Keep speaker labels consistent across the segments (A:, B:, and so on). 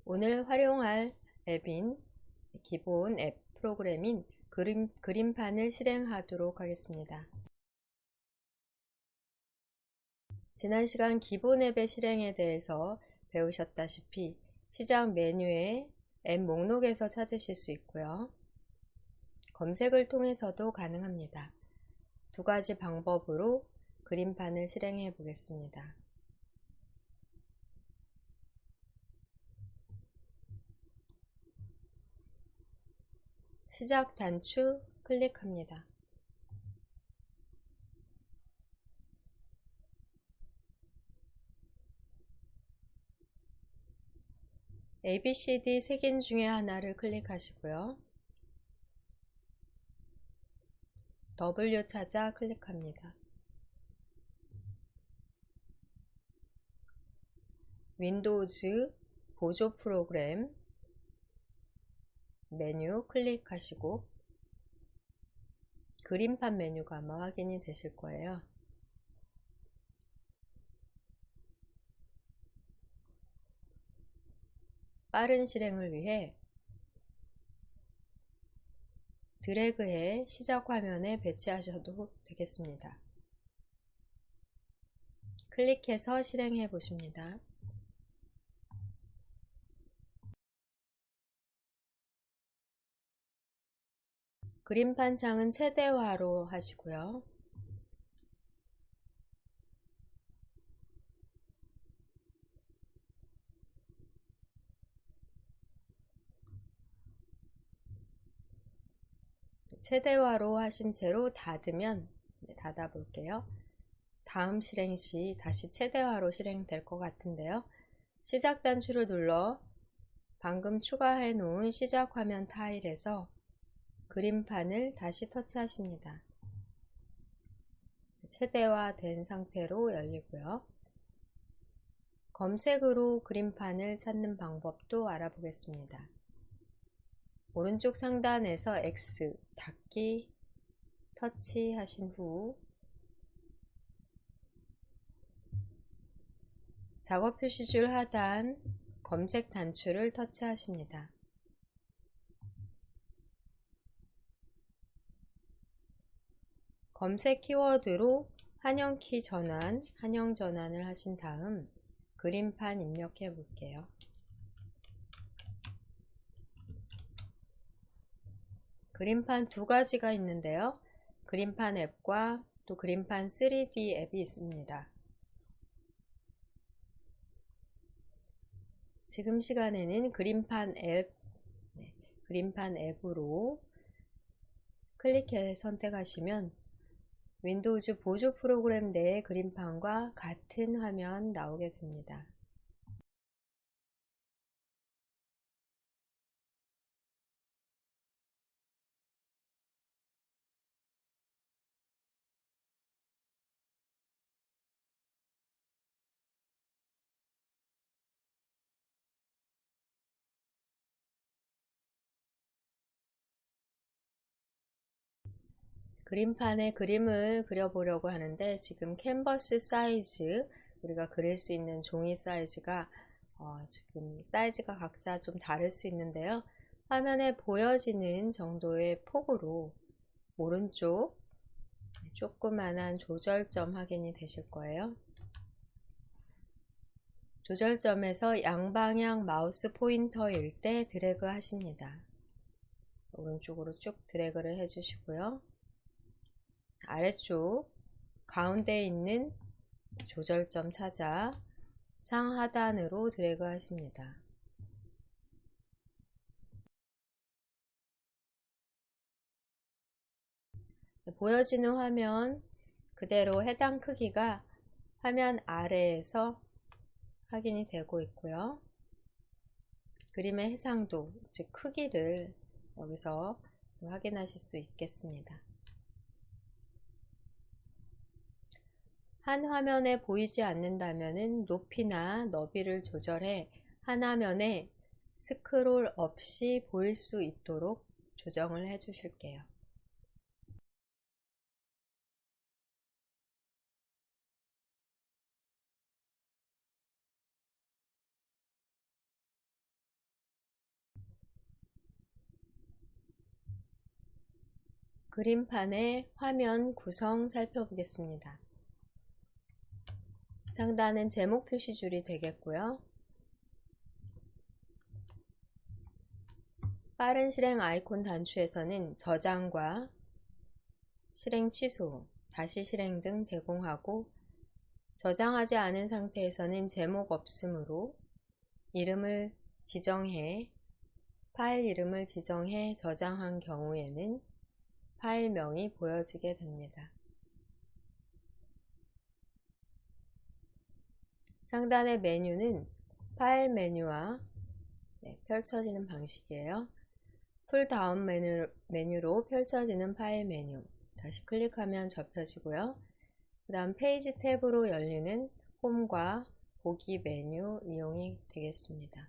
A: 오늘 활용할 앱인 기본 앱 프로그램인 그림판을 실행하도록 하겠습니다. 지난 시간 기본 앱의 실행에 대해서 배우셨다시피 시작 메뉴의 앱 목록에서 찾으실 수 있고요. 검색을 통해서도 가능합니다. 두 가지 방법으로 그림판을 실행해 보겠습니다. 시작 단추 클릭합니다. ABCD 색인 중에 하나를 클릭하시고요. W 찾아 클릭합니다. 윈도우즈 보조 프로그램 메뉴 클릭하시고 그림판 메뉴가 아마 확인이 되실 거예요. 빠른 실행을 위해 드래그해 시작 화면에 배치하셔도 되겠습니다. 클릭해서 실행해 보십니다. 그림판 창은 최대화로 하시고요. 최대화로 하신 채로 닫으면 닫아 볼게요. 다음 실행 시 다시 최대화로 실행될 것 같은데요. 시작 단추를 눌러 방금 추가해 놓은 시작 화면 타일에서 그림판을 다시 터치하십니다. 최대화 된 상태로 열리고요. 검색으로 그림판을 찾는 방법도 알아보겠습니다. 오른쪽 상단에서 X 닫기 터치하신 후 작업 표시줄 하단 검색 단추를 터치하십니다. 검색 키워드로 한영키 전환, 한영 전환을 하신 다음 그림판 입력해 볼게요. 그림판 두 가지가 있는데요. 그림판 앱과 또 그림판 3D 앱이 있습니다. 지금 시간에는 그림판 앱으로 클릭해 선택하시면 윈도우즈 보조 프로그램 내의 그림판과 같은 화면 나오게 됩니다. 그림판에 그림을 그려보려고 하는데 지금 캔버스 사이즈, 우리가 그릴 수 있는 종이 사이즈가 지금 사이즈가 각자 좀 다를 수 있는데요. 화면에 보여지는 정도의 폭으로 오른쪽 조그만한 조절점 확인이 되실 거예요. 조절점에서 양방향 마우스 포인터일 때 드래그 하십니다. 오른쪽으로 쭉 드래그를 해주시고요. 아래쪽 가운데에 있는 조절점 찾아 상하단으로 드래그 하십니다. 보여지는 화면 그대로 해당 크기가 화면 아래에서 확인이 되고 있고요. 그림의 해상도, 즉 크기를 여기서 확인하실 수 있겠습니다. 한 화면에 보이지 않는다면 높이나 너비를 조절해 한 화면에 스크롤 없이 보일 수 있도록 조정을 해 주실게요. 그림판의 화면 구성 살펴보겠습니다. 상단은 제목 표시줄이 되겠고요. 빠른 실행 아이콘 단추에서는 저장과 실행 취소, 다시 실행 등 제공하고, 저장하지 않은 상태에서는 제목 없으므로 이름을 지정해 파일 이름을 지정해 저장한 경우에는 파일명이 보여지게 됩니다. 상단의 메뉴는 파일 메뉴와 펼쳐지는 방식이에요. 풀 다운 메뉴로 펼쳐지는 파일 메뉴, 다시 클릭하면 접혀지고요. 그 다음 페이지 탭으로 열리는 홈과 보기 메뉴 이용이 되겠습니다.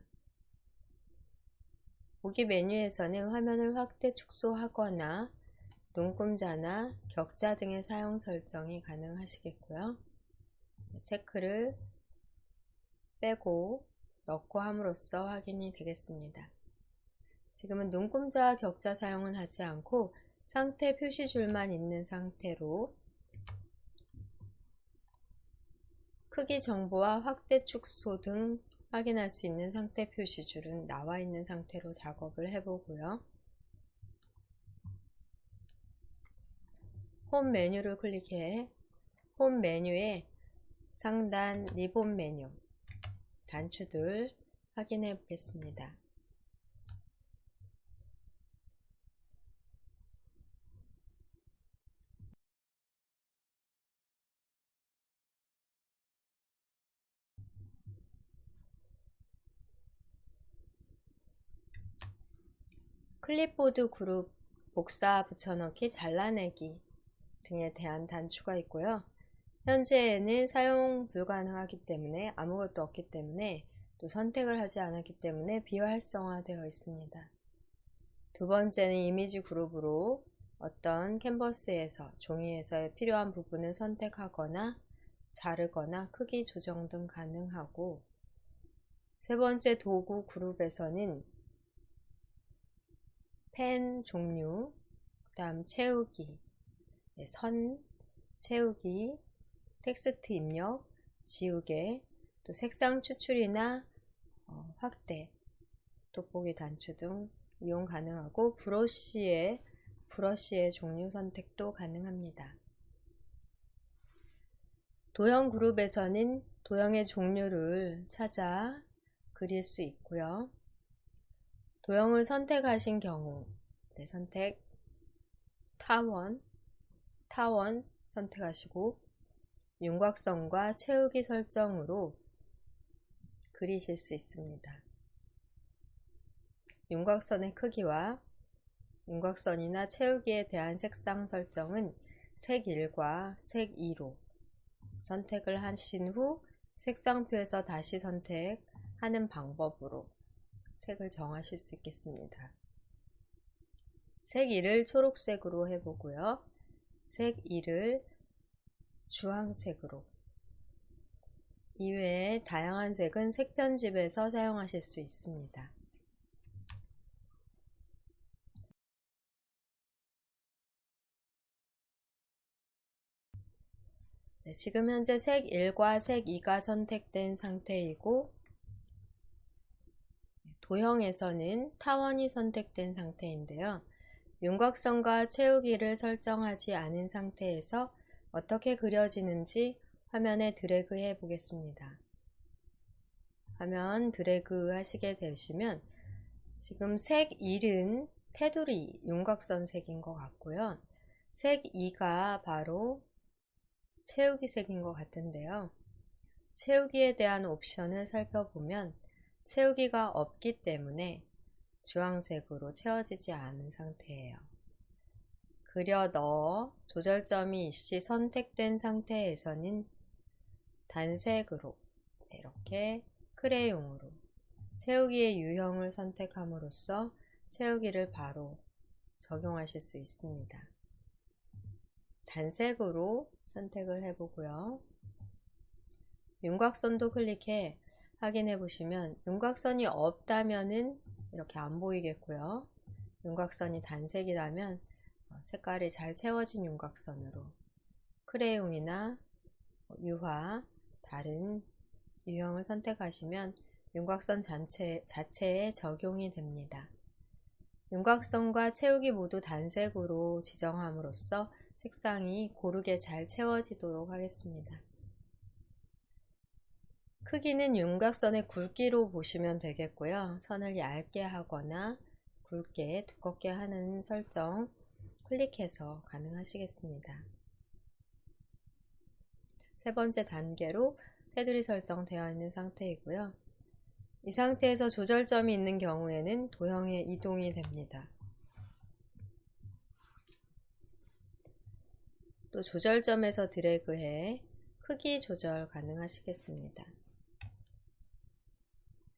A: 보기 메뉴에서는 화면을 확대 축소하거나 눈금자나 격자 등의 사용 설정이 가능하시겠고요. 체크를 빼고 넣고 함으로써 확인이 되겠습니다. 지금은 눈금자와 격자 사용은 하지 않고 상태 표시줄만 있는 상태로 크기 정보와 확대 축소 등 확인할 수 있는 상태 표시줄은 나와 있는 상태로 작업을 해보고요. 홈 메뉴를 클릭해 홈 메뉴에 상단 리본 메뉴 단추들 확인해 보겠습니다. 클립보드 그룹 복사 붙여넣기 잘라내기 등에 대한 단추가 있고요. 현재에는 사용 불가능하기 때문에 아무것도 없기 때문에 또 선택을 하지 않았기 때문에 비활성화되어 있습니다. 두 번째는 이미지 그룹으로 어떤 캔버스에서 종이에서 필요한 부분을 선택하거나 자르거나 크기 조정 등 가능하고, 세 번째 도구 그룹에서는 펜 종류, 그 다음 채우기, 선 채우기, 텍스트 입력, 지우개, 또 색상 추출이나 확대, 돋보기 단추 등 이용 가능하고, 브러쉬의 종류 선택도 가능합니다. 도형 그룹에서는 도형의 종류를 찾아 그릴 수 있고요. 도형을 선택하신 경우 선택 타원 선택하시고 윤곽선과 채우기 설정으로 그리실 수 있습니다. 윤곽선의 크기와 윤곽선이나 채우기에 대한 색상 설정은 색 1과 색 2로 선택을 하신 후 색상표에서 다시 선택하는 방법으로 색을 정하실 수 있겠습니다. 색 1을 초록색으로 해보고요. 색 2를 주황색으로, 이외에 다양한 색은 색 편집에서 사용하실 수 있습니다. 지금 현재 색 1과 색 2가 선택된 상태이고, 도형에서는 타원이 선택된 상태인데요. 윤곽선과 채우기를 설정하지 않은 상태에서 어떻게 그려지는지 화면에 드래그 해 보겠습니다. 화면 드래그 하시게 되시면 지금 색 1은 테두리 윤곽선 색인 것 같고요. 색 2가 바로 채우기 색인 것 같은데요. 채우기에 대한 옵션을 살펴보면 채우기가 없기 때문에 주황색으로 채워지지 않은 상태예요. 그려 넣어 조절점이 일시 선택된 상태에서는 단색으로 이렇게 크레용으로 채우기의 유형을 선택함으로써 채우기를 바로 적용하실 수 있습니다. 단색으로 선택을 해보고요. 윤곽선도 클릭해 확인해 보시면 윤곽선이 없다면은 이렇게 안 보이겠고요. 윤곽선이 단색이라면 색깔이 잘 채워진 윤곽선으로 크레용이나 유화, 다른 유형을 선택하시면 윤곽선 자체에 적용이 됩니다. 윤곽선과 채우기 모두 단색으로 지정함으로써 색상이 고르게 잘 채워지도록 하겠습니다. 크기는 윤곽선의 굵기로 보시면 되겠고요. 선을 얇게 하거나 굵게, 두껍게 하는 설정 클릭해서 가능하시겠습니다. 세 번째 단계로 테두리 설정되어 있는 상태이고요. 이 상태에서 조절점이 있는 경우에는 도형에 이동이 됩니다. 또 조절점에서 드래그해 크기 조절 가능하시겠습니다.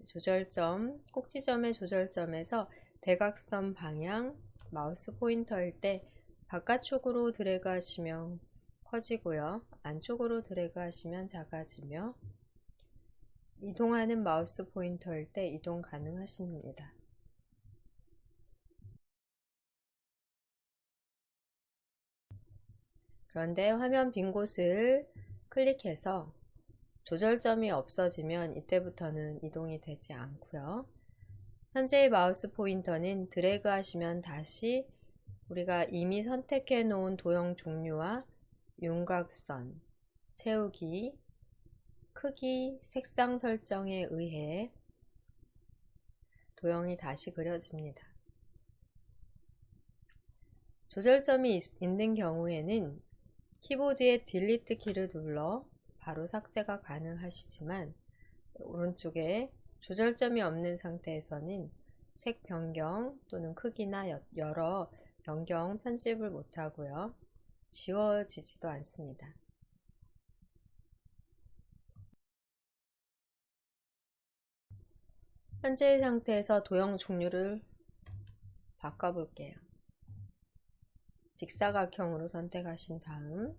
A: 조절점, 꼭지점의 조절점에서 대각선 방향, 마우스 포인터일 때 바깥쪽으로 드래그 하시면 커지고요. 안쪽으로 드래그 하시면 작아지며 이동하는 마우스 포인터일 때 이동 가능하십니다. 그런데 화면 빈 곳을 클릭해서 조절점이 없어지면 이때부터는 이동이 되지 않고요. 현재의 마우스 포인터는 드래그 하시면 다시 우리가 이미 선택해 놓은 도형 종류와 윤곽선, 채우기, 크기, 색상 설정에 의해 도형이 다시 그려집니다. 조절점이 있는 경우에는 키보드의 딜리트 키를 눌러 바로 삭제가 가능하시지만 오른쪽에 조절점이 없는 상태에서는 색 변경 또는 크기나 여러 변경 편집을 못하고요. 지워지지도 않습니다. 현재의 상태에서 도형 종류를 바꿔볼게요. 직사각형으로 선택하신 다음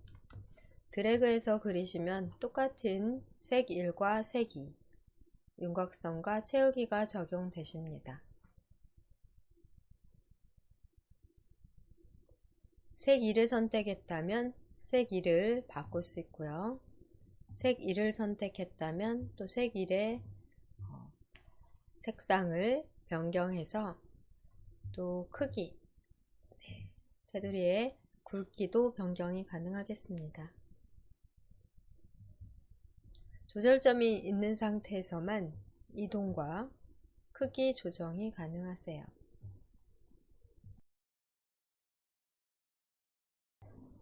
A: 드래그해서 그리시면 똑같은 색 1과 색 2, 윤곽선과 채우기가 적용되십니다. 색 2를 선택했다면 색 2를 바꿀 수 있고요. 색 2를 선택했다면 또 색 1의 색상을 변경해서 또 크기, 테두리의 굵기도 변경이 가능하겠습니다. 조절점이 있는 상태에서만 이동과 크기 조정이 가능하세요.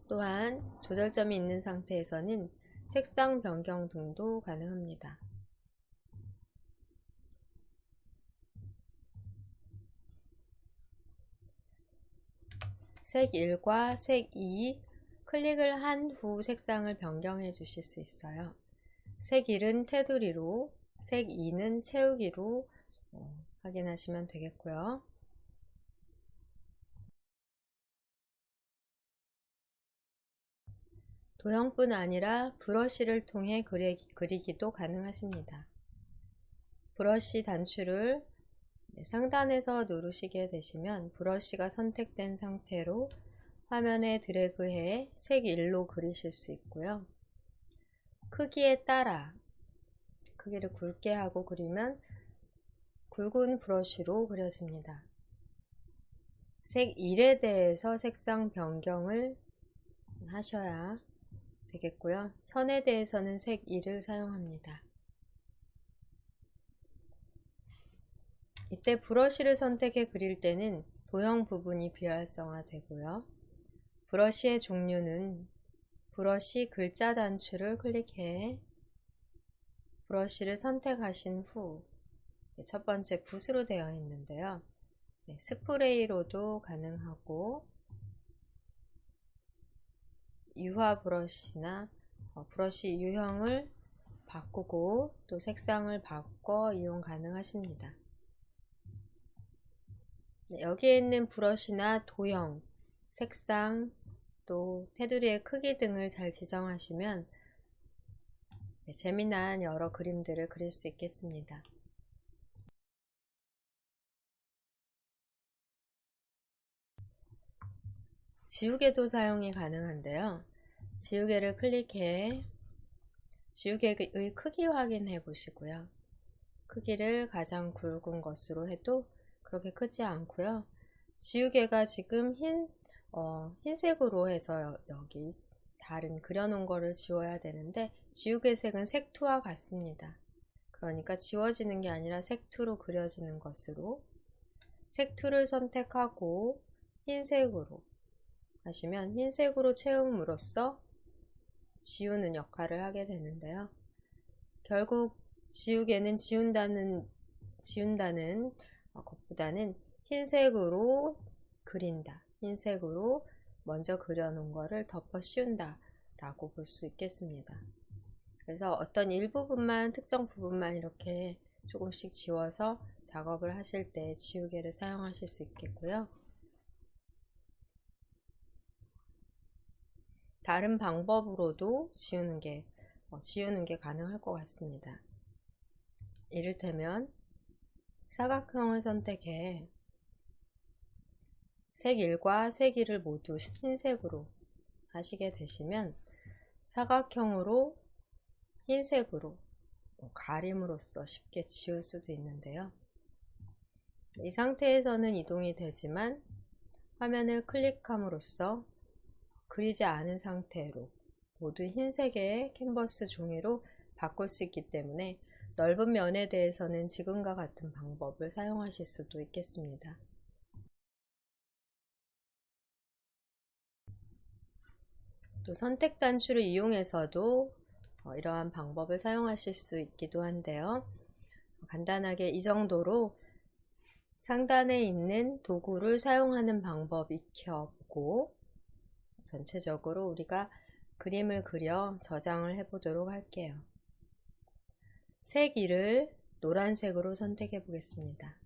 A: 또한 조절점이 있는 상태에서는 색상 변경 등도 가능합니다. 색 1과 색 2 클릭을 한 후 색상을 변경해 주실 수 있어요. 색 1은 테두리로, 색 2는 채우기로 확인하시면 되겠고요. 도형뿐 아니라 브러쉬를 통해 그리기도 가능하십니다. 브러쉬 단추를 상단에서 누르시게 되시면 브러쉬가 선택된 상태로 화면에 드래그해 색 1로 그리실 수 있고요. 크기에 따라 크기를 굵게 하고 그리면 굵은 브러쉬로 그려집니다. 색 1에 대해서 색상 변경을 하셔야 되겠고요. 선에 대해서는 색 2를 사용합니다. 이때 브러쉬를 선택해 그릴 때는 도형 부분이 비활성화 되고요. 브러쉬의 종류는 브러쉬 글자 단추를 클릭해 브러쉬를 선택하신 후 첫 번째 붓으로 되어 있는데요. 스프레이로도 가능하고 유화 브러쉬나 브러쉬 유형을 바꾸고 또 색상을 바꿔 이용 가능하십니다. 여기에 있는 브러쉬나 도형, 색상, 또 테두리의 크기 등을 잘 지정하시면 재미난 여러 그림들을 그릴 수 있겠습니다. 지우개도 사용이 가능한데요. 지우개를 클릭해 지우개의 크기 확인해 보시고요. 크기를 가장 굵은 것으로 해도 그렇게 크지 않고요. 지우개가 지금 흰색으로 해서 여기 다른 그려놓은 거를 지워야 되는데 지우개 색은 색투와 같습니다. 그러니까 지워지는 게 아니라 색투로 그려지는 것으로 색투를 선택하고 흰색으로 하시면 흰색으로 채움으로써 지우는 역할을 하게 되는데요. 결국 지우개는 지운다는 것보다는 흰색으로 그린다. 흰색으로 먼저 그려놓은 거를 덮어 씌운다 라고 볼 수 있겠습니다. 그래서 어떤 일부분만, 특정 부분만 이렇게 조금씩 지워서 작업을 하실 때 지우개를 사용하실 수 있겠고요. 다른 방법으로도 지우는 게 가능할 것 같습니다. 이를테면 사각형을 선택해 색 1과 색 2를 모두 흰색으로 하시게 되시면 사각형으로 흰색으로 가림으로써 쉽게 지울 수도 있는데요. 이 상태에서는 이동이 되지만 화면을 클릭함으로써 그리지 않은 상태로 모두 흰색의 캔버스 종이로 바꿀 수 있기 때문에 넓은 면에 대해서는 지금과 같은 방법을 사용하실 수도 있겠습니다. 또 선택 단추를 이용해서도 이러한 방법을 사용하실 수 있기도 한데요. 간단하게 이 정도로 상단에 있는 도구를 사용하는 방법 익혀보고 전체적으로 우리가 그림을 그려 저장을 해 보도록 할게요. 색 2를 노란색으로 선택해 보겠습니다.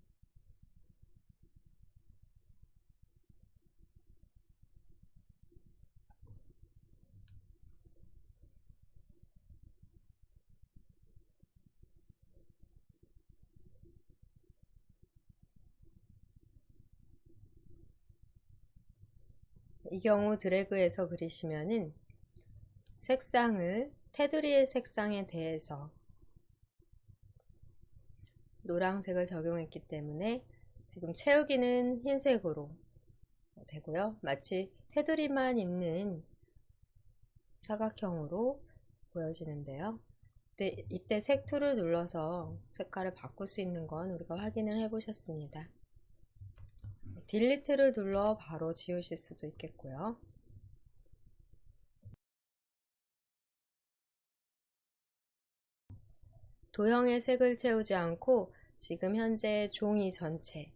A: 이 경우 드래그해서 그리시면은 색상을 테두리의 색상에 대해서 노란색을 적용했기 때문에 지금 채우기는 흰색으로 되고요. 마치 테두리만 있는 사각형으로 보여지는데요. 이때 색 툴을 눌러서 색깔을 바꿀 수 있는 건 우리가 확인을 해 보셨습니다. 딜리트를 눌러 바로 지우실 수도 있겠고요. 도형의 색을 채우지 않고 지금 현재 종이 전체,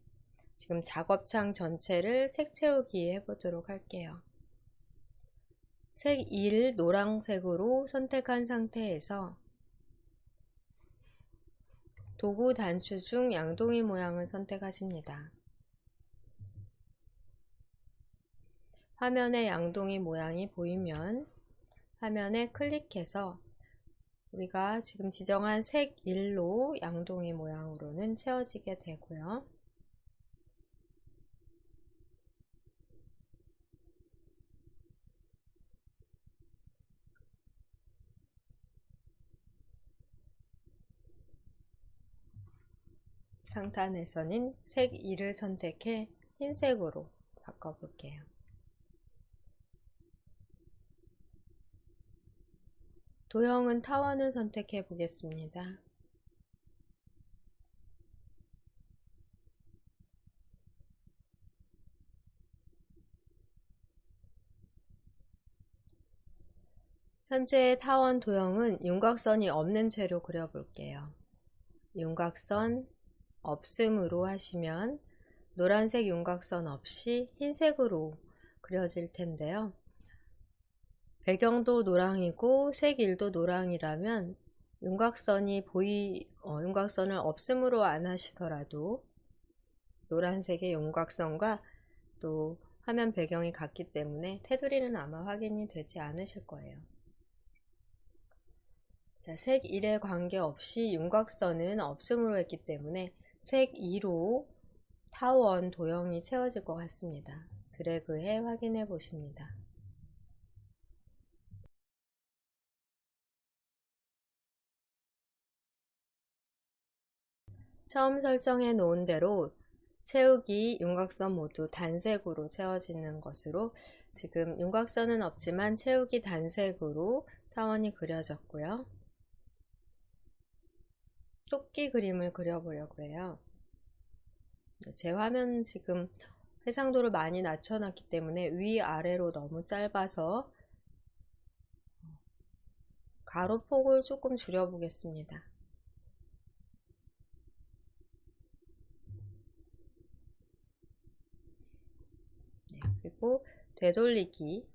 A: 지금 작업창 전체를 색 채우기 해보도록 할게요. 색 1 노란색으로 선택한 상태에서 도구 단추 중 양동이 모양을 선택하십니다. 화면에 양동이 모양이 보이면 화면에 클릭해서 우리가 지금 지정한 색 1로 양동이 모양으로는 채워지게 되고요. 상단에서는 색 2를 선택해 흰색으로 바꿔볼게요. 도형은 타원을 선택해 보겠습니다. 현재 타원 도형은 윤곽선이 없는 채로 그려볼게요. 윤곽선 없음으로 하시면 노란색 윤곽선 없이 흰색으로 그려질 텐데요. 배경도 노랑이고 색 1도 노랑이라면 윤곽선을 없음으로 안 하시더라도 노란색의 윤곽선과 또 화면 배경이 같기 때문에 테두리는 아마 확인이 되지 않으실 거예요. 자, 색 1에 관계없이 윤곽선은 없음으로 했기 때문에 색 2로 타원 도형이 채워질 것 같습니다. 드래그해 확인해 보십니다. 처음 설정해 놓은 대로 채우기, 윤곽선 모두 단색으로 채워지는 것으로 지금 윤곽선은 없지만 채우기 단색으로 타원이 그려졌고요. 토끼 그림을 그려보려고 해요. 제 화면 지금 해상도를 많이 낮춰놨기 때문에 위아래로 너무 짧아서 가로폭을 조금 줄여보겠습니다. 네, 그리고 되돌리기.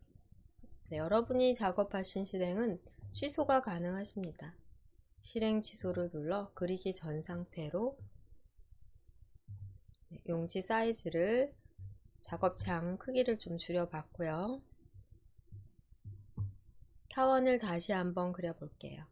A: 네, 여러분이 작업하신 실행은 취소가 가능하십니다. 실행 취소를 눌러 그리기 전 상태로 용지 사이즈를 작업창 크기를 좀 줄여봤고요. 타원을 다시 한번 그려볼게요.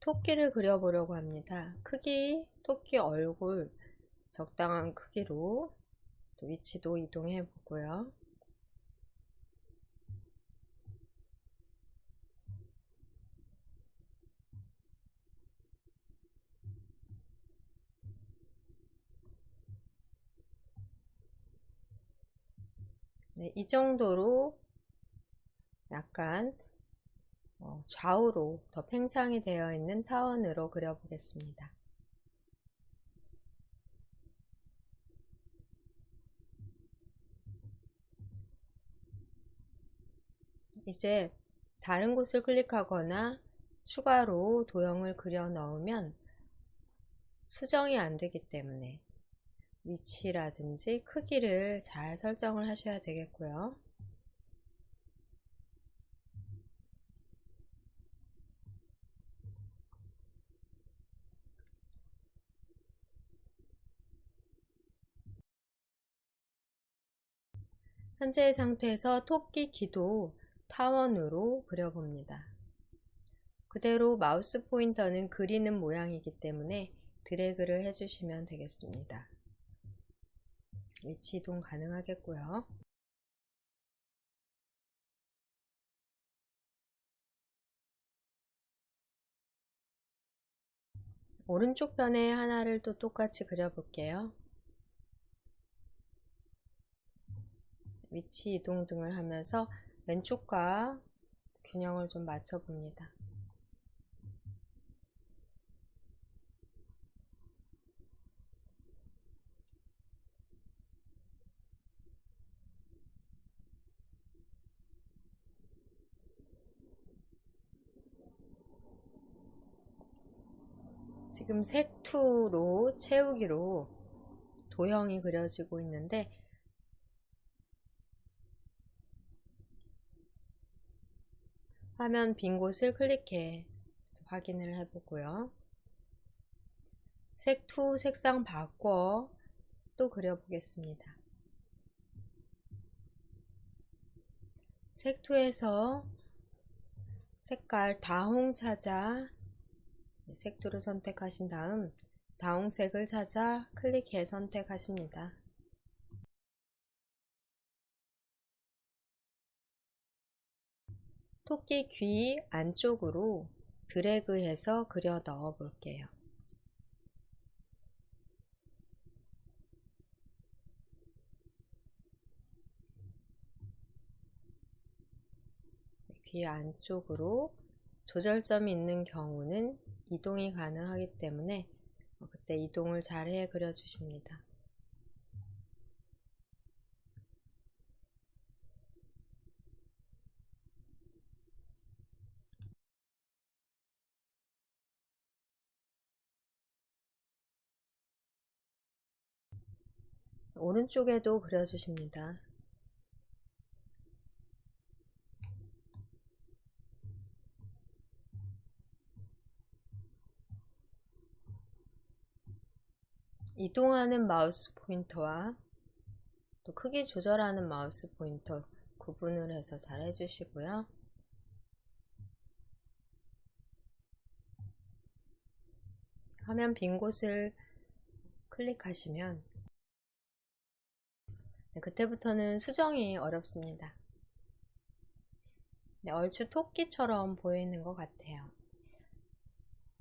A: 토끼를 그려보려고 합니다. 크기, 토끼 얼굴 적당한 크기로 또 위치도 이동해 보고요. 네, 이 정도로 약간 좌우로 더 팽창이 되어 있는 타원으로 그려보겠습니다. 이제 다른 곳을 클릭하거나 추가로 도형을 그려 넣으면 수정이 안 되기 때문에 위치라든지 크기를 잘 설정을 하셔야 되겠고요. 현재의 상태에서 토끼 귀도 타원으로 그려봅니다. 그대로 마우스 포인터는 그리는 모양이기 때문에 드래그를 해주시면 되겠습니다. 위치 이동 가능하겠고요. 오른쪽 편에 하나를 또 똑같이 그려볼게요. 위치 이동 등을 하면서 왼쪽과 균형을 좀 맞춰 봅니다. 지금 색투로 채우기로 도형이 그려지고 있는데 화면 빈 곳을 클릭해 확인을 해보고요. 색투 색상 바꿔 또 그려보겠습니다. 색투에서 색깔 다홍 찾아 색투를 선택하신 다음 다홍색을 찾아 클릭해 선택하십니다. 토끼 귀 안쪽으로 드래그해서 그려 넣어 볼게요. 귀 안쪽으로 조절점이 있는 경우는 이동이 가능하기 때문에 그때 이동을 잘해 그려 주십니다. 오른쪽에도 그려주십니다. 이동하는 마우스 포인터와 또 크기 조절하는 마우스 포인터 구분을 해서 잘 해주시고요. 화면 빈 곳을 클릭하시면 그때부터는 수정이 어렵습니다. 얼추 토끼처럼 보이는 것 같아요.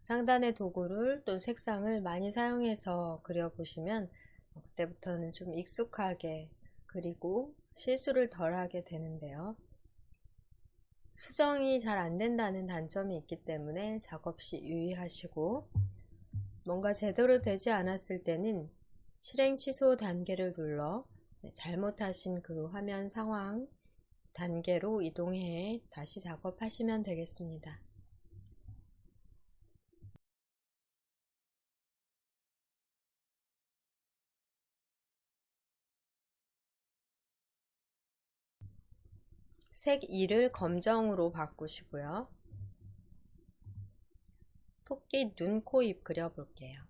A: 상단의 도구를 또 색상을 많이 사용해서 그려보시면 그때부터는 좀 익숙하게 그리고 실수를 덜 하게 되는데요. 수정이 잘 안된다는 단점이 있기 때문에 작업 시 유의하시고, 뭔가 제대로 되지 않았을 때는 실행 취소 단계를 눌러 잘못하신 그 화면 상황 단계로 이동해 다시 작업하시면 되겠습니다. 색 2를 검정으로 바꾸시고요. 토끼 눈, 코, 입 그려볼게요.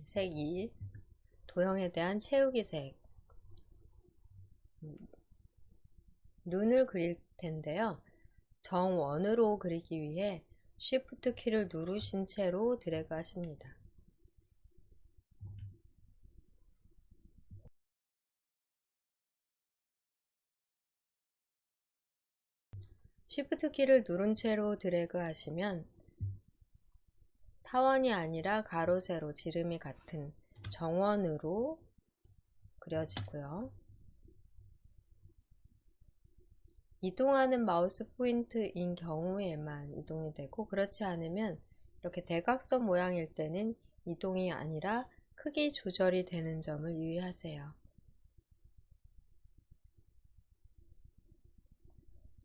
A: 색 2, 도형에 대한 채우기 색. 눈을 그릴 텐데요. 정원으로 그리기 위해 Shift 키를 누르신 채로 드래그 하십니다. Shift 키를 누른 채로 드래그 하시면 타원이 아니라 가로 세로 지름이 같은 정원으로 그려지고요. 이동하는 마우스 포인트인 경우에만 이동이 되고, 그렇지 않으면 이렇게 대각선 모양일 때는 이동이 아니라 크기 조절이 되는 점을 유의하세요.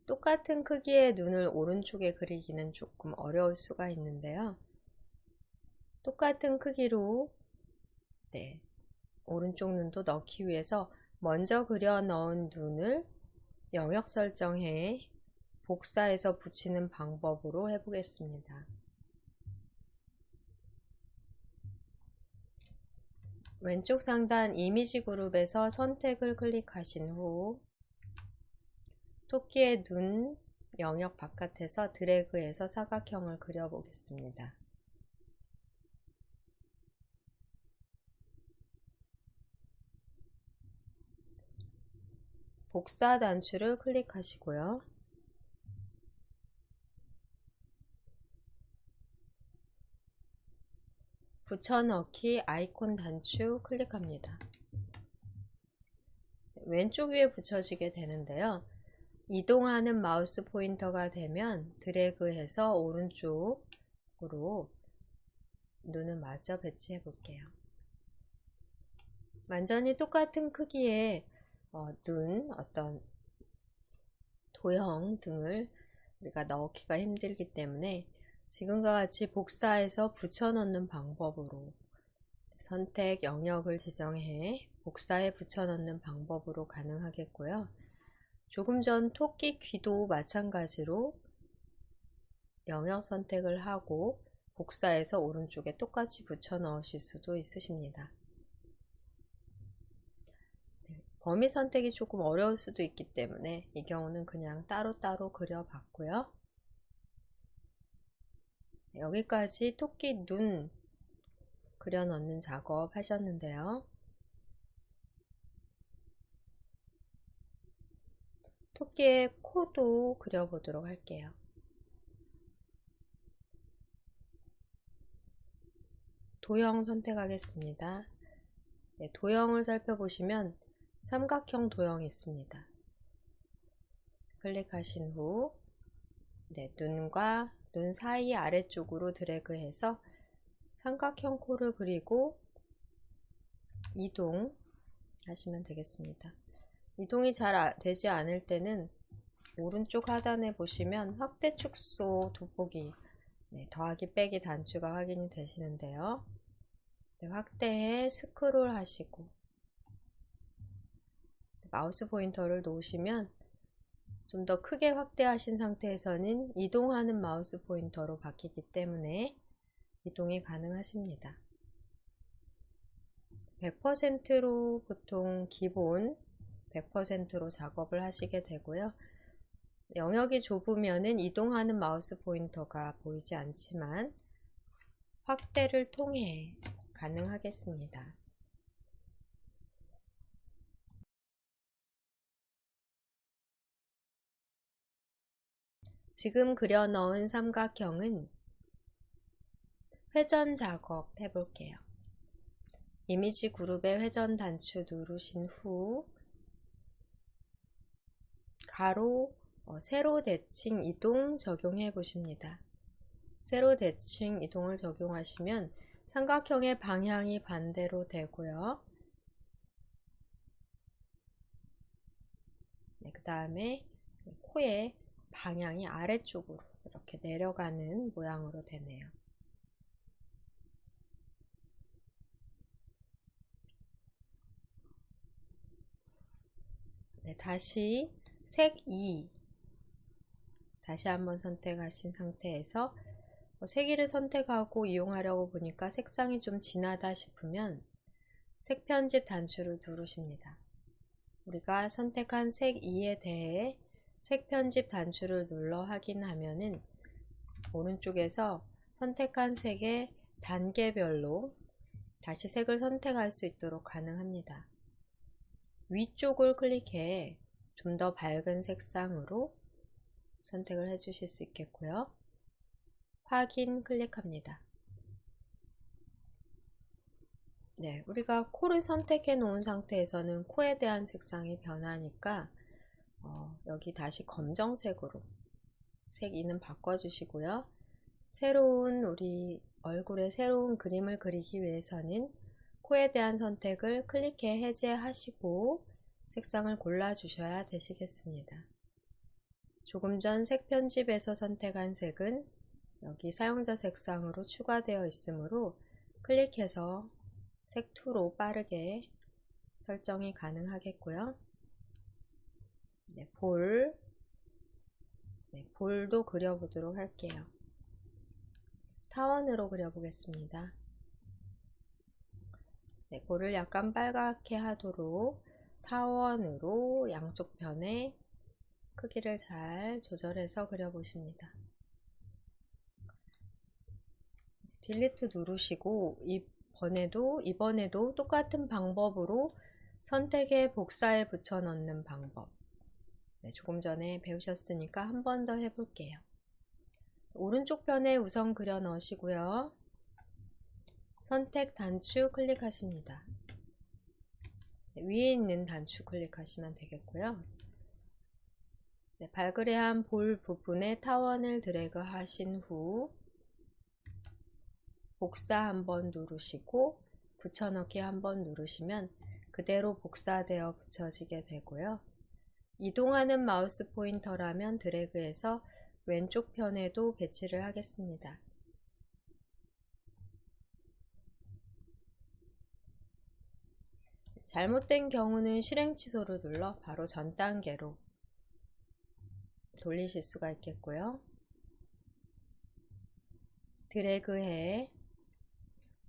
A: 똑같은 크기의 눈을 오른쪽에 그리기는 조금 어려울 수가 있는데요. 똑같은 크기로 오른쪽 눈도 넣기 위해서 먼저 그려 넣은 눈을 영역 설정해 복사해서 붙이는 방법으로 해보겠습니다. 왼쪽 상단 이미지 그룹에서 선택을 클릭하신 후 토끼의 눈 영역 바깥에서 드래그해서 사각형을 그려보겠습니다. 복사 단추를 클릭하시고요. 붙여넣기 아이콘 단추 클릭합니다. 왼쪽 위에 붙여지게 되는데요. 이동하는 마우스 포인터가 되면 드래그해서 오른쪽으로 눈을 마저 배치해 볼게요. 완전히 똑같은 크기의 눈, 어떤 도형 등을 우리가 넣기가 힘들기 때문에 지금과 같이 복사해서 붙여넣는 방법으로 선택 영역을 지정해 복사해 붙여넣는 방법으로 가능하겠고요. 조금 전 토끼 귀도 마찬가지로 영역 선택을 하고 복사해서 오른쪽에 똑같이 붙여 넣으실 수도 있으십니다. 범위 선택이 조금 어려울 수도 있기 때문에 이 경우는 그냥 따로따로 그려봤고요. 여기까지 토끼 눈 그려 넣는 작업 하셨는데요. 토끼의 코도 그려보도록 할게요. 도형 선택하겠습니다. 도형을 살펴보시면 삼각형 도형이 있습니다. 클릭하신 후 눈과 눈 사이 아래쪽으로 드래그해서 삼각형 코를 그리고 이동 하시면 되겠습니다. 이동이 잘 되지 않을 때는 오른쪽 하단에 보시면 확대 축소 돋보기 더하기 빼기 단추가 확인이 되시는데요. 네, 확대해 스크롤 하시고 마우스 포인터를 놓으시면 좀 더 크게 확대하신 상태에서는 이동하는 마우스 포인터로 바뀌기 때문에 이동이 가능하십니다. 100%로 보통 기본 100%로 작업을 하시게 되고요. 영역이 좁으면은 이동하는 마우스 포인터가 보이지 않지만 확대를 통해 가능하겠습니다. 지금 그려 넣은 삼각형은 회전 작업 해볼게요. 이미지 그룹의 회전 단추 누르신 후 가로, 세로 대칭 이동 적용해 보십니다. 세로 대칭 이동을 적용하시면 삼각형의 방향이 반대로 되고요. 네, 그 다음에 코의 방향이 아래쪽으로 이렇게 내려가는 모양으로 되네요. 네, 다시 색 2 다시 한번 선택하신 상태에서 색 2를 선택하고 이용하려고 보니까 색상이 좀 진하다 싶으면 색 편집 단추를 누르십니다. 우리가 선택한 색 2에 대해 색 편집 단추를 눌러 확인하면은 오른쪽에서 선택한 색의 단계별로 다시 색을 선택할 수 있도록 가능합니다. 위쪽을 클릭해 좀 더 밝은 색상으로 선택을 해 주실 수 있겠고요. 확인 클릭합니다. 네, 우리가 코를 선택해 놓은 상태에서는 코에 대한 색상이 변하니까 여기 다시 검정색으로 색 2는 바꿔주시고요. 새로운 우리 얼굴의 새로운 그림을 그리기 위해서는 코에 대한 선택을 클릭해 해제하시고 색상을 골라 주셔야 되시겠습니다. 조금 전 색 편집에서 선택한 색은 여기 사용자 색상으로 추가되어 있으므로 클릭해서 색 2로 빠르게 설정이 가능하겠고요. 네, 볼도 그려보도록 할게요. 타원으로 그려보겠습니다. 네, 볼을 약간 빨갛게 하도록 타원으로 양쪽 편에 크기를 잘 조절해서 그려보십니다. 딜리트 누르시고 이번에도 똑같은 방법으로 선택에 복사해 붙여 넣는 방법. 네, 조금 전에 배우셨으니까 한 번 더 해볼게요. 오른쪽 편에 우선 그려 넣으시고요. 선택 단추 클릭하십니다. 네, 위에 있는 단추 클릭하시면 되겠고요. 네, 발그레한 볼 부분에 타원을 드래그 하신 후 복사 한번 누르시고 붙여넣기 한번 누르시면 그대로 복사되어 붙여지게 되고요. 이동하는 마우스 포인터라면 드래그해서 왼쪽 편에도 배치를 하겠습니다. 잘못된 경우는 실행 취소를 눌러 바로 전 단계로 돌리실 수가 있겠고요. 드래그해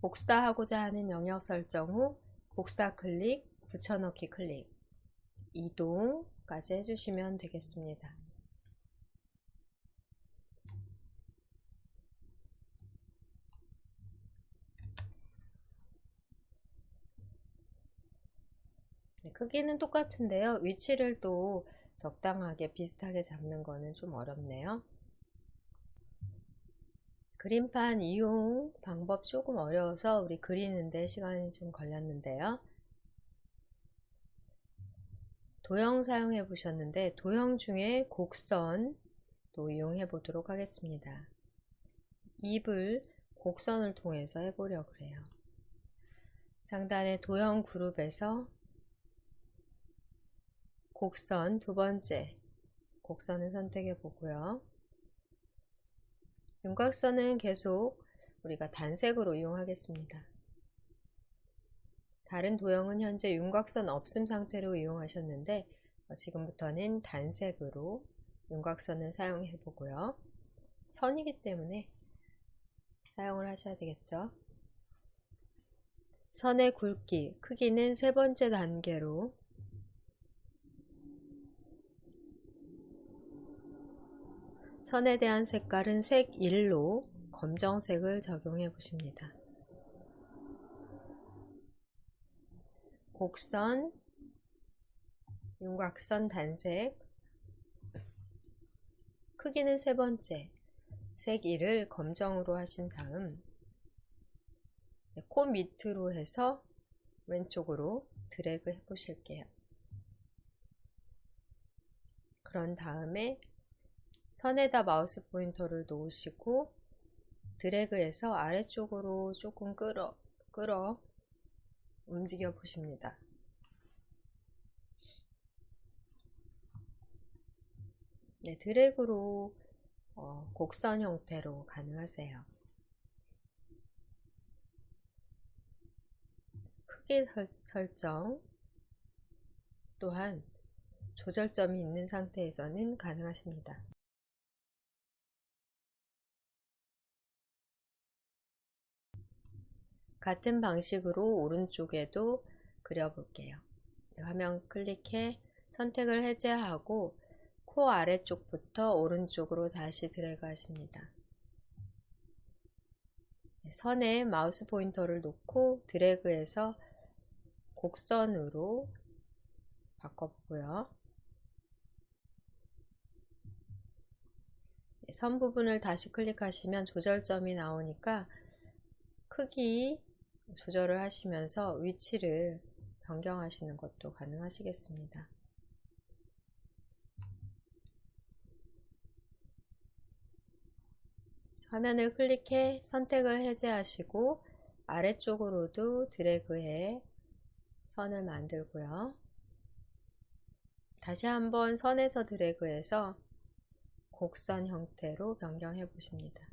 A: 복사하고자 하는 영역 설정 후 복사 클릭, 붙여넣기 클릭, 이동까지 해주시면 되겠습니다. 네, 크기는 똑같은데요. 위치를 또 적당하게 비슷하게 잡는 거는 좀 어렵네요. 그림판 이용 방법 조금 어려워서 우리 그리는데 시간이 좀 걸렸는데요. 도형 사용해 보셨는데 도형 중에 곡선도 이용해 보도록 하겠습니다. 입을 곡선을 통해서 해보려고 해요. 상단의 도형 그룹에서 곡선 두 번째 곡선을 선택해 보고요. 윤곽선은 계속 우리가 단색으로 이용하겠습니다. 다른 도형은 현재 윤곽선 없음 상태로 이용하셨는데 지금부터는 단색으로 윤곽선을 사용해 보고요. 선이기 때문에 사용을 하셔야 되겠죠. 선의 굵기, 크기는 세 번째 단계로 선에 대한 색깔은 색 1로 검정색을 적용해 보십니다. 곡선, 윤곽선 단색, 크기는 세 번째, 색 1을 검정으로 하신 다음 코 밑으로 해서 왼쪽으로 드래그 해 보실게요. 그런 다음에 선에다 마우스 포인터를 놓으시고 드래그해서 아래쪽으로 조금 끌어 움직여 보십니다. 네, 드래그로 곡선 형태로 가능하세요. 크기 설정 또한 조절점이 있는 상태에서는 가능하십니다. 같은 방식으로 오른쪽에도 그려볼게요. 화면 클릭해 선택을 해제하고 코 아래쪽부터 오른쪽으로 다시 드래그 하십니다. 선에 마우스 포인터를 놓고 드래그해서 곡선으로 바꿔보고요. 선 부분을 다시 클릭하시면 조절점이 나오니까 크기 조절을 하시면서 위치를 변경하시는 것도 가능하시겠습니다. 화면을 클릭해 선택을 해제하시고 아래쪽으로도 드래그해 선을 만들고요. 다시 한번 선에서 드래그해서 곡선 형태로 변경해 보십니다.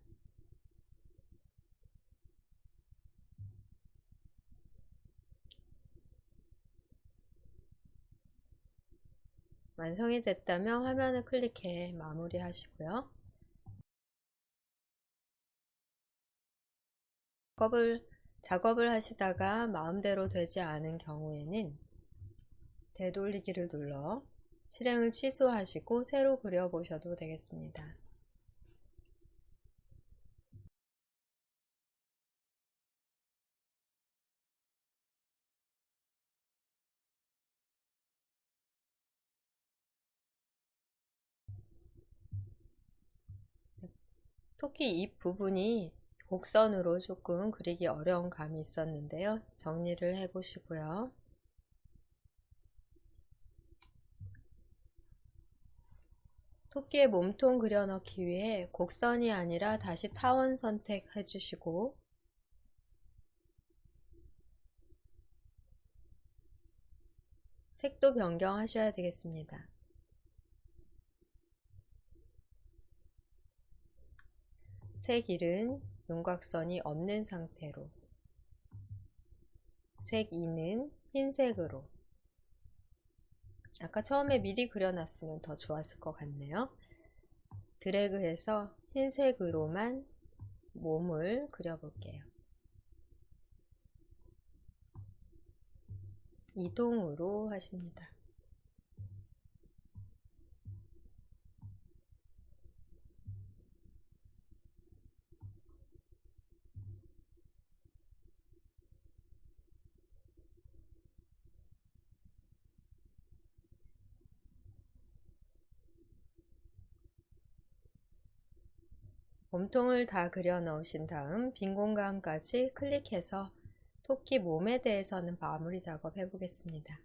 A: 완성이 됐다면 화면을 클릭해 마무리 하시고요. 작업을 하시다가 마음대로 되지 않은 경우에는 되돌리기를 눌러 실행을 취소하시고 새로 그려보셔도 되겠습니다. 토끼 입 부분이 곡선으로 조금 그리기 어려운 감이 있었는데요. 정리를 해 보시고요. 토끼의 몸통 그려넣기 위해 곡선이 아니라 다시 타원 선택해 주시고 색도 변경하셔야 되겠습니다. 색 1은 윤곽선이 없는 상태로, 색 2는 흰색으로. 아까 처음에 미리 그려놨으면 더 좋았을 것 같네요. 드래그해서 흰색으로만 몸을 그려볼게요. 이동으로 하십니다. 몸통을 다 그려 넣으신 다음 빈 공간까지 클릭해서 토끼 몸에 대해서는 마무리 작업 해 보겠습니다.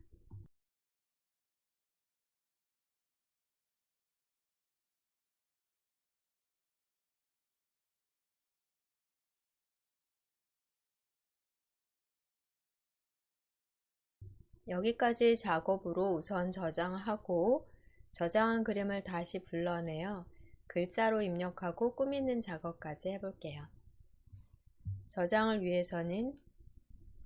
A: 여기까지 작업으로 우선 저장하고 저장한 그림을 다시 불러내어 글자로 입력하고 꾸미는 작업까지 해볼게요. 저장을 위해서는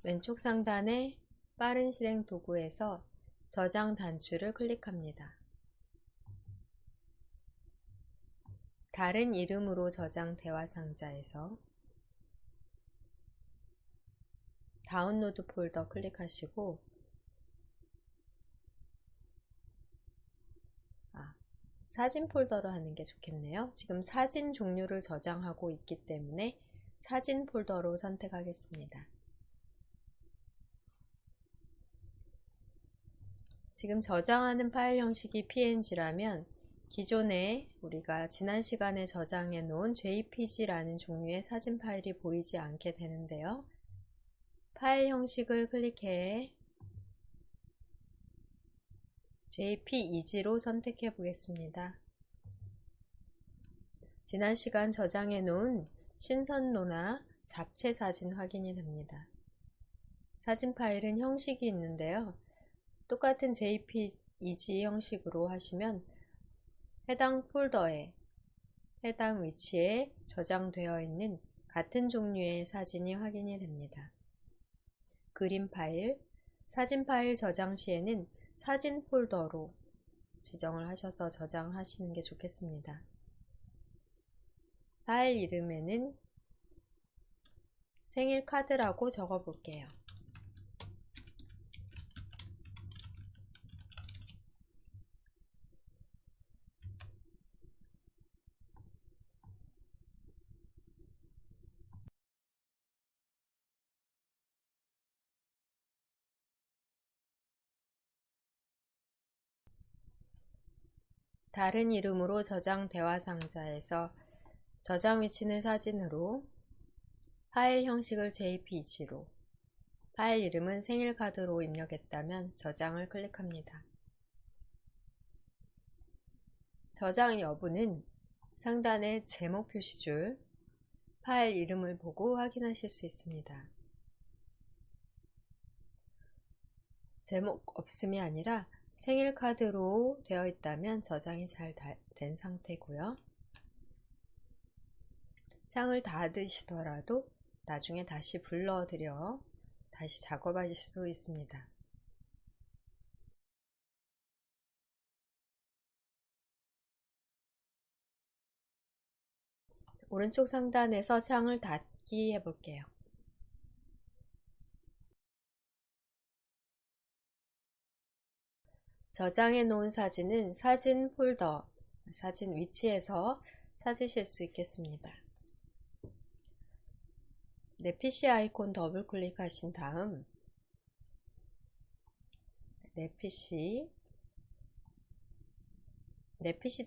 A: 왼쪽 상단에 빠른 실행 도구에서 저장 단추를 클릭합니다. 다른 이름으로 저장 대화 상자에서 다운로드 폴더 클릭하시고 사진 폴더로 하는 게 좋겠네요. 지금 사진 종류를 저장하고 있기 때문에 사진 폴더로 선택하겠습니다. 지금 저장하는 파일 형식이 png라면 기존에 우리가 지난 시간에 저장해 놓은 jpg라는 종류의 사진 파일이 보이지 않게 되는데요. 파일 형식을 클릭해 jpeg로 선택해 보겠습니다. 지난 시간 저장해 놓은 신선도나 잡채 사진 확인이 됩니다. 사진 파일은 형식이 있는데요. 똑같은 jpeg 형식으로 하시면 해당 폴더에 해당 위치에 저장되어 있는 같은 종류의 사진이 확인이 됩니다. 그림 파일, 사진 파일 저장 시에는 사진 폴더로 지정을 하셔서 저장하시는 게 좋겠습니다. 파일 이름에는 생일 카드라고 적어 볼게요. 다른 이름으로 저장 대화 상자에서 저장 위치는 사진으로, 파일 형식을 jpeg로, 파일 이름은 생일카드로 입력했다면 저장을 클릭합니다. 저장 여부는 상단의 제목 표시줄, 파일 이름을 보고 확인하실 수 있습니다. 제목 없음이 아니라 생일카드로 되어 있다면 저장이 잘 된 상태고요. 창을 닫으시더라도 나중에 다시 불러들여 다시 작업하실 수 있습니다. 오른쪽 상단에서 창을 닫기 해볼게요. 저장해 놓은 사진은 사진 폴더, 사진 위치에서 찾으실 수 있겠습니다. 내 PC 아이콘 더블 클릭하신 다음 내 PC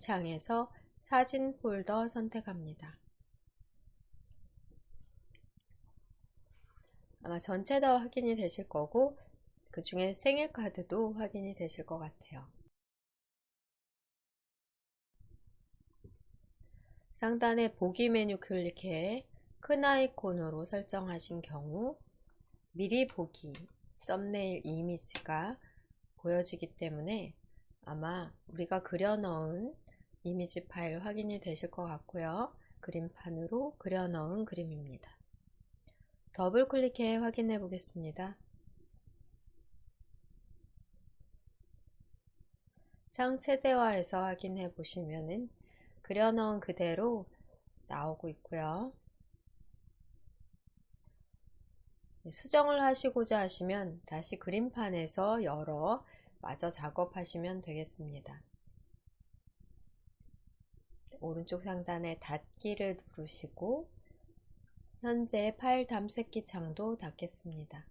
A: 창에서 사진 폴더 선택합니다. 아마 전체 다 확인이 되실 거고 그 중에 생일 카드도 확인이 되실 것 같아요. 상단에 보기 메뉴 클릭해 큰 아이콘으로 설정하신 경우 미리 보기 썸네일 이미지가 보여지기 때문에 아마 우리가 그려 넣은 이미지 파일 확인이 되실 것 같고요. 그림판으로 그려 넣은 그림입니다. 더블 클릭해 확인해 보겠습니다. 창 최대화해서 확인해 보시면은 그려 넣은 그대로 나오고 있고요. 수정을 하시고자 하시면 다시 그림판에서 열어 마저 작업하시면 되겠습니다. 오른쪽 상단에 닫기를 누르시고 현재 파일 탐색기 창도 닫겠습니다.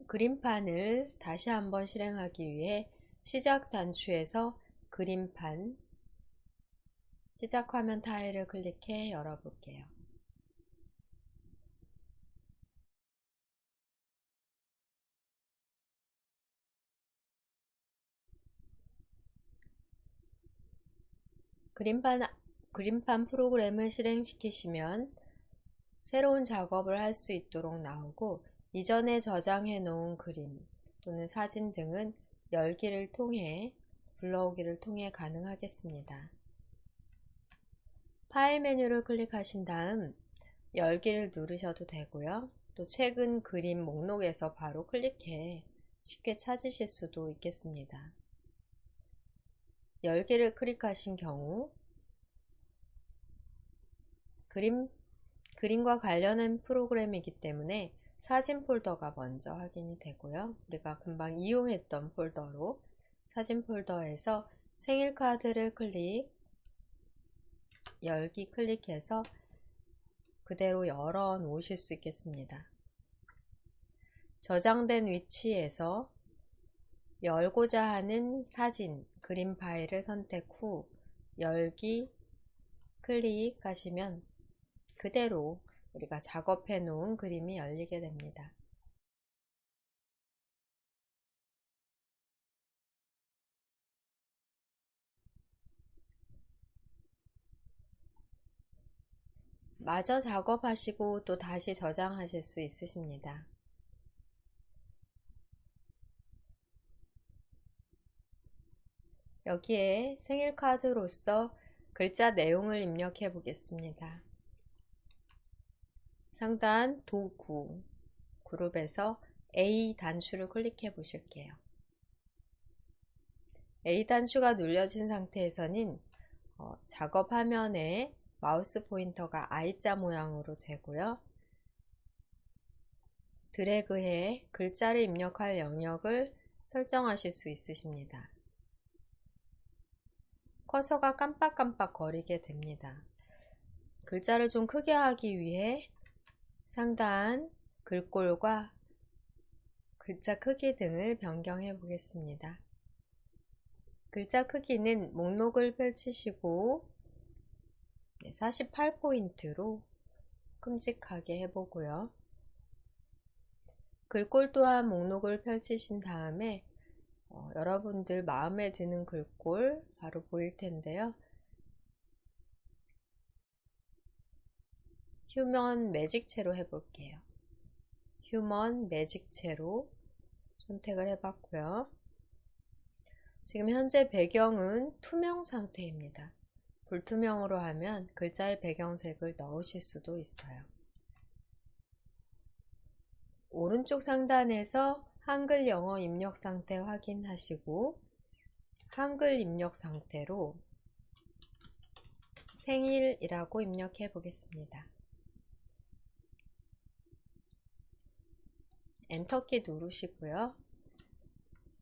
A: 그림판을 다시 한번 실행하기 위해 시작 단추에서 그림판 시작 화면 타일을 클릭해 열어볼게요. 그림판 프로그램을 실행시키시면 새로운 작업을 할 수 있도록 나오고 이전에 저장해 놓은 그림 또는 사진 등은 열기를 통해 불러오기를 통해 가능하겠습니다. 파일 메뉴를 클릭하신 다음 열기를 누르셔도 되고요. 또 최근 그림 목록에서 바로 클릭해 쉽게 찾으실 수도 있겠습니다. 열기를 클릭하신 경우 그림과 관련된 프로그램이기 때문에 사진 폴더가 먼저 확인이 되고요. 우리가 금방 이용했던 폴더로 사진 폴더에서 생일 카드를 열기 클릭해서 그대로 열어 놓으실 수 있겠습니다. 저장된 위치에서 열고자 하는 사진, 그림 파일을 선택 후 열기 클릭하시면 그대로 우리가 작업해 놓은 그림이 열리게 됩니다. 마저 작업하시고 또 다시 저장하실 수 있으십니다. 여기에 생일 카드로서 글자 내용을 입력해 보겠습니다. 상단 도구 그룹에서 A 단추를 클릭해 보실게요. A 단추가 눌려진 상태에서는 작업 화면에 마우스 포인터가 I자 모양으로 되고요. 드래그해 글자를 입력할 영역을 설정하실 수 있으십니다. 커서가 깜빡깜빡 거리게 됩니다. 글자를 좀 크게 하기 위해 상단 글꼴과 글자 크기 등을 변경해 보겠습니다. 글자 크기는 목록을 펼치시고 48포인트로 큼직하게 해보고요. 글꼴 또한 목록을 펼치신 다음에 여러분들 마음에 드는 글꼴 바로 보일 텐데요. 휴먼 매직체로 해볼게요. 휴먼 매직체로 선택을 해봤고요. 지금 현재 배경은 투명 상태입니다. 불투명으로 하면 글자의 배경색을 넣으실 수도 있어요. 오른쪽 상단에서 한글 영어 입력 상태 확인하시고 한글 입력 상태로 생일이라고 입력해 보겠습니다. 엔터키 누르시고요.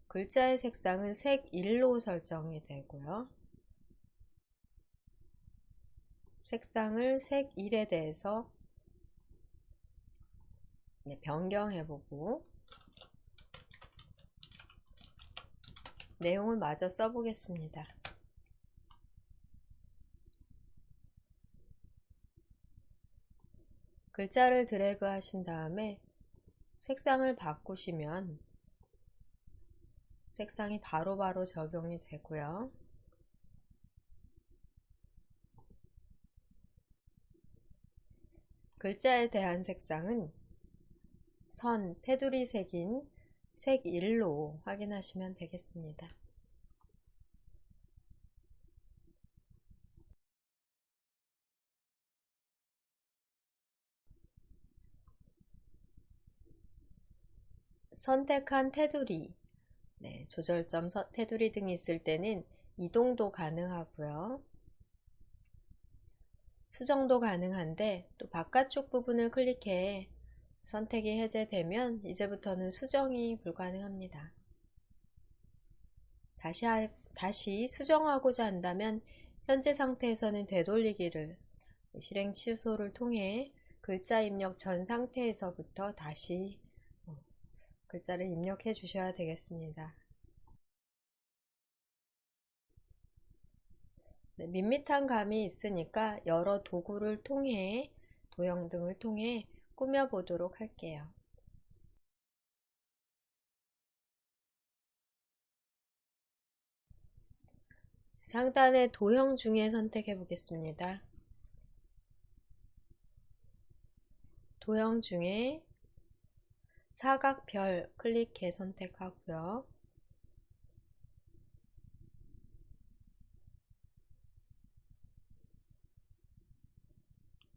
A: 글자의 색상은 색 1로 설정이 되고요. 색상을 색 1에 대해서 변경해보고 내용을 마저 써보겠습니다. 글자를 드래그 하신 다음에 색상을 바꾸시면 색상이 바로바로 적용이 되고요. 글자에 대한 색상은 선, 테두리 색인 색 1로 확인하시면 되겠습니다. 선택한 테두리, 조절점 테두리 등이 있을 때는 이동도 가능하고요. 수정도 가능한데 또 바깥쪽 부분을 클릭해 선택이 해제되면 이제부터는 수정이 불가능합니다. 다시 수정하고자 한다면 현재 상태에서는 되돌리기를 실행 취소를 통해 글자 입력 전 상태에서부터 다시 글자를 입력해 주셔야 되겠습니다. 밋밋한 감이 있으니까 여러 도구를 통해 도형 등을 통해 꾸며 보도록 할게요. 상단의 도형 중에 선택해 보겠습니다. 도형 중에 사각별 클릭해 선택하고요.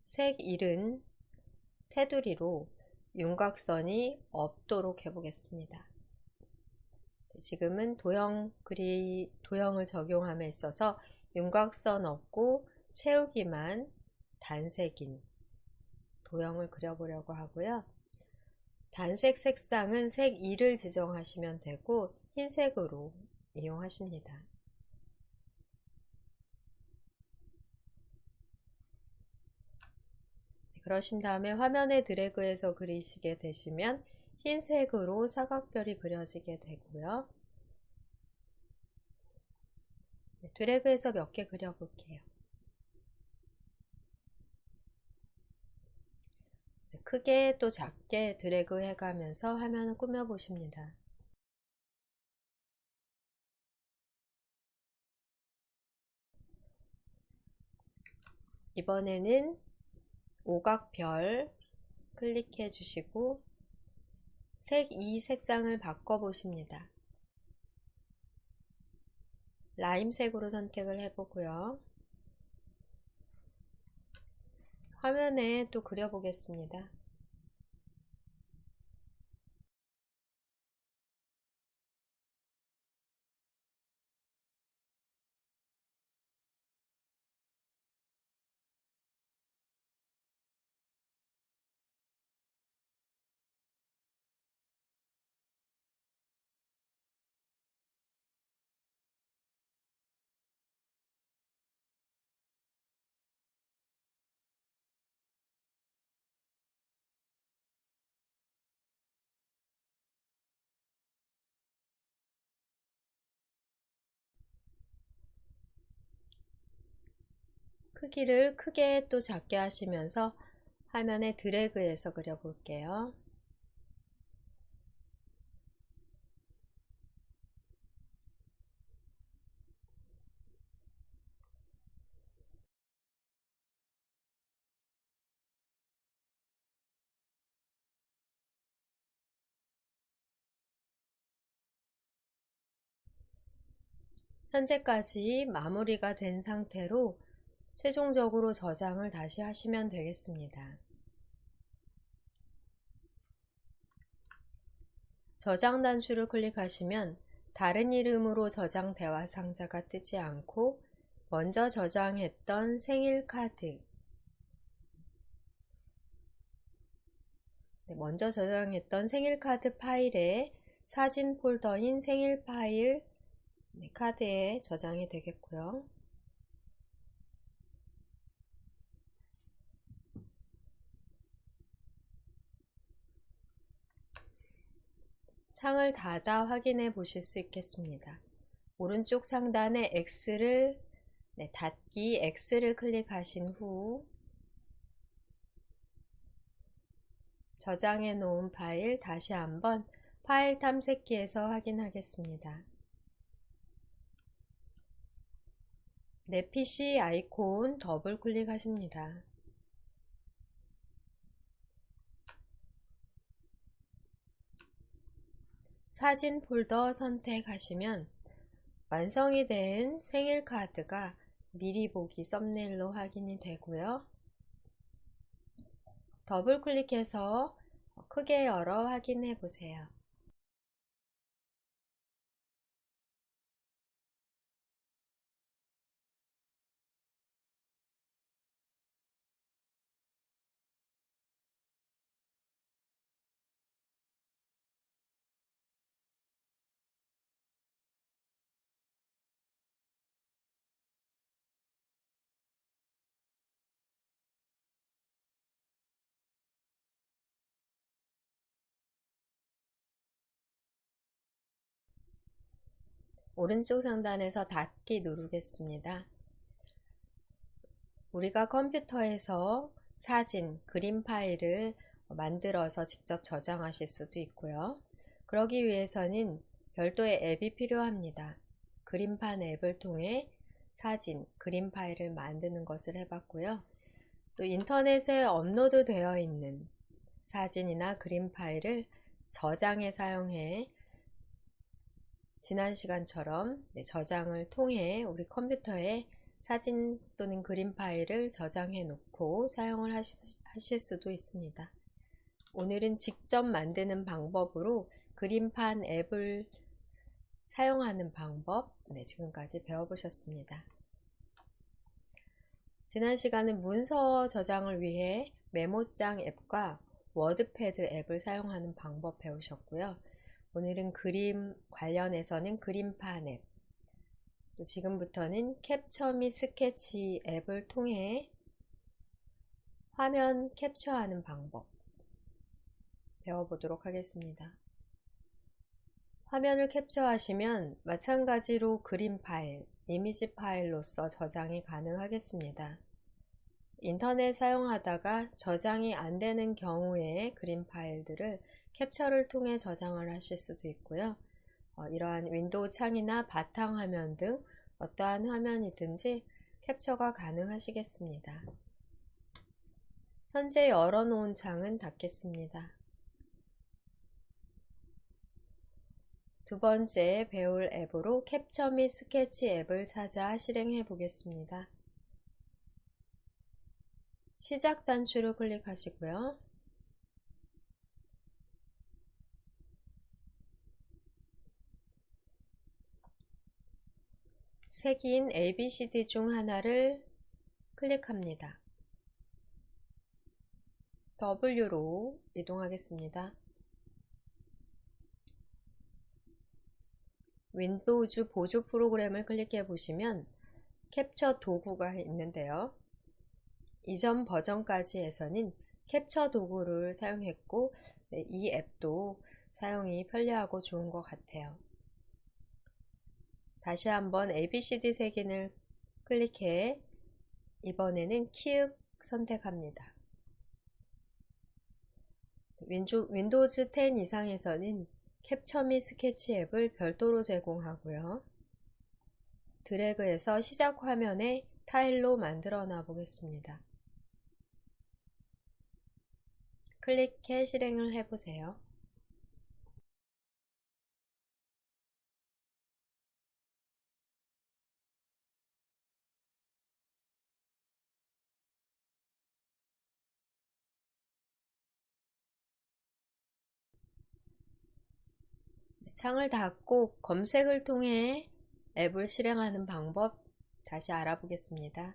A: 색 1은 테두리로 윤곽선이 없도록 해보겠습니다. 지금은 도형을 적용함에 있어서 윤곽선 없고 채우기만 단색인 도형을 그려보려고 하고요. 단색 색상은 색 2를 지정하시면 되고 흰색으로 이용하십니다. 그러신 다음에 화면에 드래그해서 그리시게 되시면 흰색으로 사각별이 그려지게 되고요. 드래그해서 몇 개 그려볼게요. 크게 또 작게 드래그 해가면서 화면을 꾸며 보십니다. 이번에는 오각별 클릭해 주시고 색 2 색상을 바꿔 보십니다. 라임색으로 선택을 해보고요. 화면에 또 그려보겠습니다. 크기를 크게 또 작게 하시면서 화면에 드래그해서 그려볼게요. 현재까지 마무리가 된 상태로 최종적으로 저장을 다시 하시면 되겠습니다. 저장 단추를 클릭하시면 다른 이름으로 저장 대화 상자가 뜨지 않고 먼저 저장했던 생일 카드, 먼저 저장했던 생일 카드 파일에 사진 폴더인 생일 파일 카드에 저장이 되겠고요. 창을 닫아 확인해 보실 수 있겠습니다. 오른쪽 상단에 닫기 X를 클릭하신 후 저장해 놓은 파일 다시 한번 파일 탐색기에서 확인하겠습니다. 내 PC 아이콘 더블 클릭하십니다. 사진 폴더 선택하시면 완성이 된 생일 카드가 미리 보기 썸네일로 확인이 되고요. 더블 클릭해서 크게 열어 확인해 보세요. 오른쪽 상단에서 닫기 누르겠습니다. 우리가 컴퓨터에서 사진, 그림 파일을 만들어서 직접 저장하실 수도 있고요. 그러기 위해서는 별도의 앱이 필요합니다. 그림판 앱을 통해 사진, 그림 파일을 만드는 것을 해봤고요. 또 인터넷에 업로드 되어 있는 사진이나 그림 파일을 저장해 사용해 지난 시간처럼 저장을 통해 우리 컴퓨터에 사진 또는 그림 파일을 저장해 놓고 사용을 하실 수도 있습니다. 오늘은 직접 만드는 방법으로 그림판 앱을 사용하는 방법, 지금까지 배워보셨습니다. 지난 시간은 문서 저장을 위해 메모장 앱과 워드패드 앱을 사용하는 방법 배우셨고요. 오늘은 그림 관련해서는 그림판 앱, 또 지금부터는 캡처 및 스케치 앱을 통해 화면 캡처하는 방법 배워보도록 하겠습니다. 화면을 캡처하시면 마찬가지로 그림 파일, 이미지 파일로서 저장이 가능하겠습니다. 인터넷 사용하다가 저장이 안 되는 경우에 그림 파일들을 캡처를 통해 저장을 하실 수도 있고요. 이러한 윈도우 창이나 바탕화면 등 어떠한 화면이든지 캡처가 가능하시겠습니다. 현재 열어놓은 창은 닫겠습니다. 두 번째 배울 앱으로 캡처 및 스케치 앱을 찾아 실행해 보겠습니다. 시작 단추를 클릭하시고요. 색인 ABCD 중 하나를 클릭합니다. W로 이동하겠습니다. 윈도우즈 보조 프로그램을 클릭해 보시면 캡처 도구가 있는데요. 이전 버전까지에서는 캡처 도구를 사용했고 이 앱도 사용이 편리하고 좋은 것 같아요. 다시 한번 ABCD 색인을 클릭해 이번에는 키읔 선택합니다. 윈도우즈 10 이상에서는 캡처 및 스케치 앱을 별도로 제공하고요. 드래그해서 시작 화면에 타일로 만들어 놔 보겠습니다. 클릭해 실행을 해보세요. 창을 닫고 검색을 통해 앱을 실행하는 방법 다시 알아보겠습니다.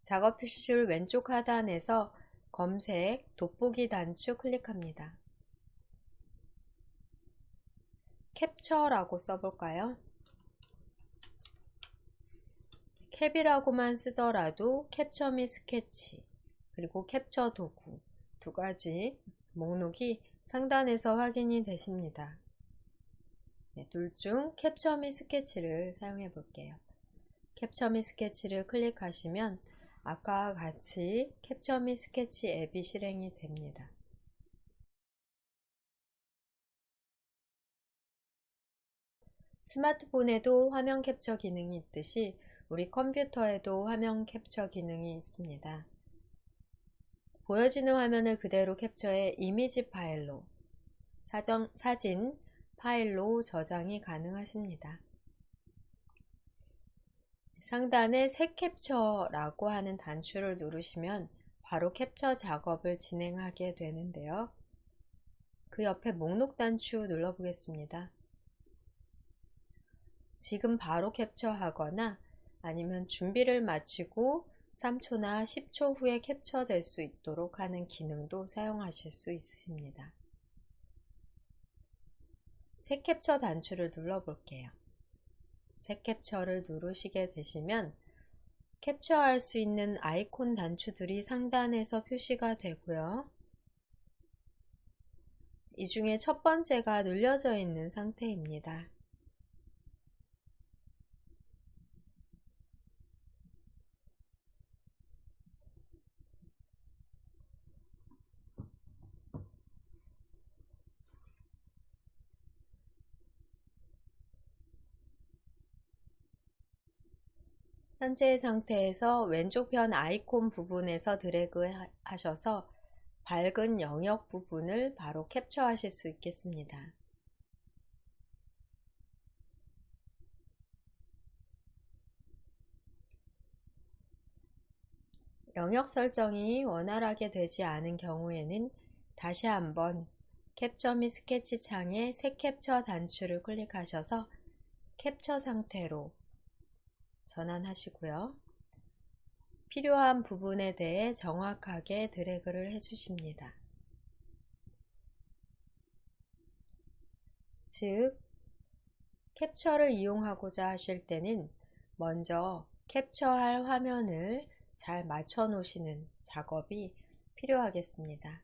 A: 작업 표시줄 왼쪽 하단에서 검색, 돋보기 단추 클릭합니다. 캡처라고 써볼까요? 캡이라고만 쓰더라도 캡처 및 스케치, 그리고 캡처 도구 두 가지 목록이 상단에서 확인이 되십니다. 둘 중 캡처 및 스케치를 사용해 볼게요. 캡처 및 스케치를 클릭하시면 아까와 같이 캡처 및 스케치 앱이 실행이 됩니다. 스마트폰에도 화면 캡처 기능이 있듯이 우리 컴퓨터에도 화면 캡처 기능이 있습니다. 보여지는 화면을 그대로 캡처해 이미지 파일로, 사진 파일로 저장이 가능하십니다. 상단에 새 캡처라고 하는 단추를 누르시면 바로 캡처 작업을 진행하게 되는데요. 그 옆에 목록 단추 눌러보겠습니다. 지금 바로 캡처하거나 아니면 준비를 마치고 3초나 10초 후에 캡처될 수 있도록 하는 기능도 사용하실 수 있으십니다. 새 캡처 단추를 눌러볼게요. 새 캡처를 누르시게 되시면 캡처할 수 있는 아이콘 단추들이 상단에서 표시가 되고요. 이 중에 첫 번째가 눌려져 있는 상태입니다. 현재의 상태에서 왼쪽 편 아이콘 부분에서 드래그 하셔서 밝은 영역 부분을 바로 캡처하실 수 있겠습니다. 영역 설정이 원활하게 되지 않은 경우에는 다시 한번 캡처 및 스케치 창에 새 캡처 단추를 클릭하셔서 캡처 상태로 전환하시고요. 필요한 부분에 대해 정확하게 드래그를 해주십니다. 즉, 캡처를 이용하고자 하실 때는 먼저 캡처할 화면을 잘 맞춰 놓으시는 작업이 필요하겠습니다.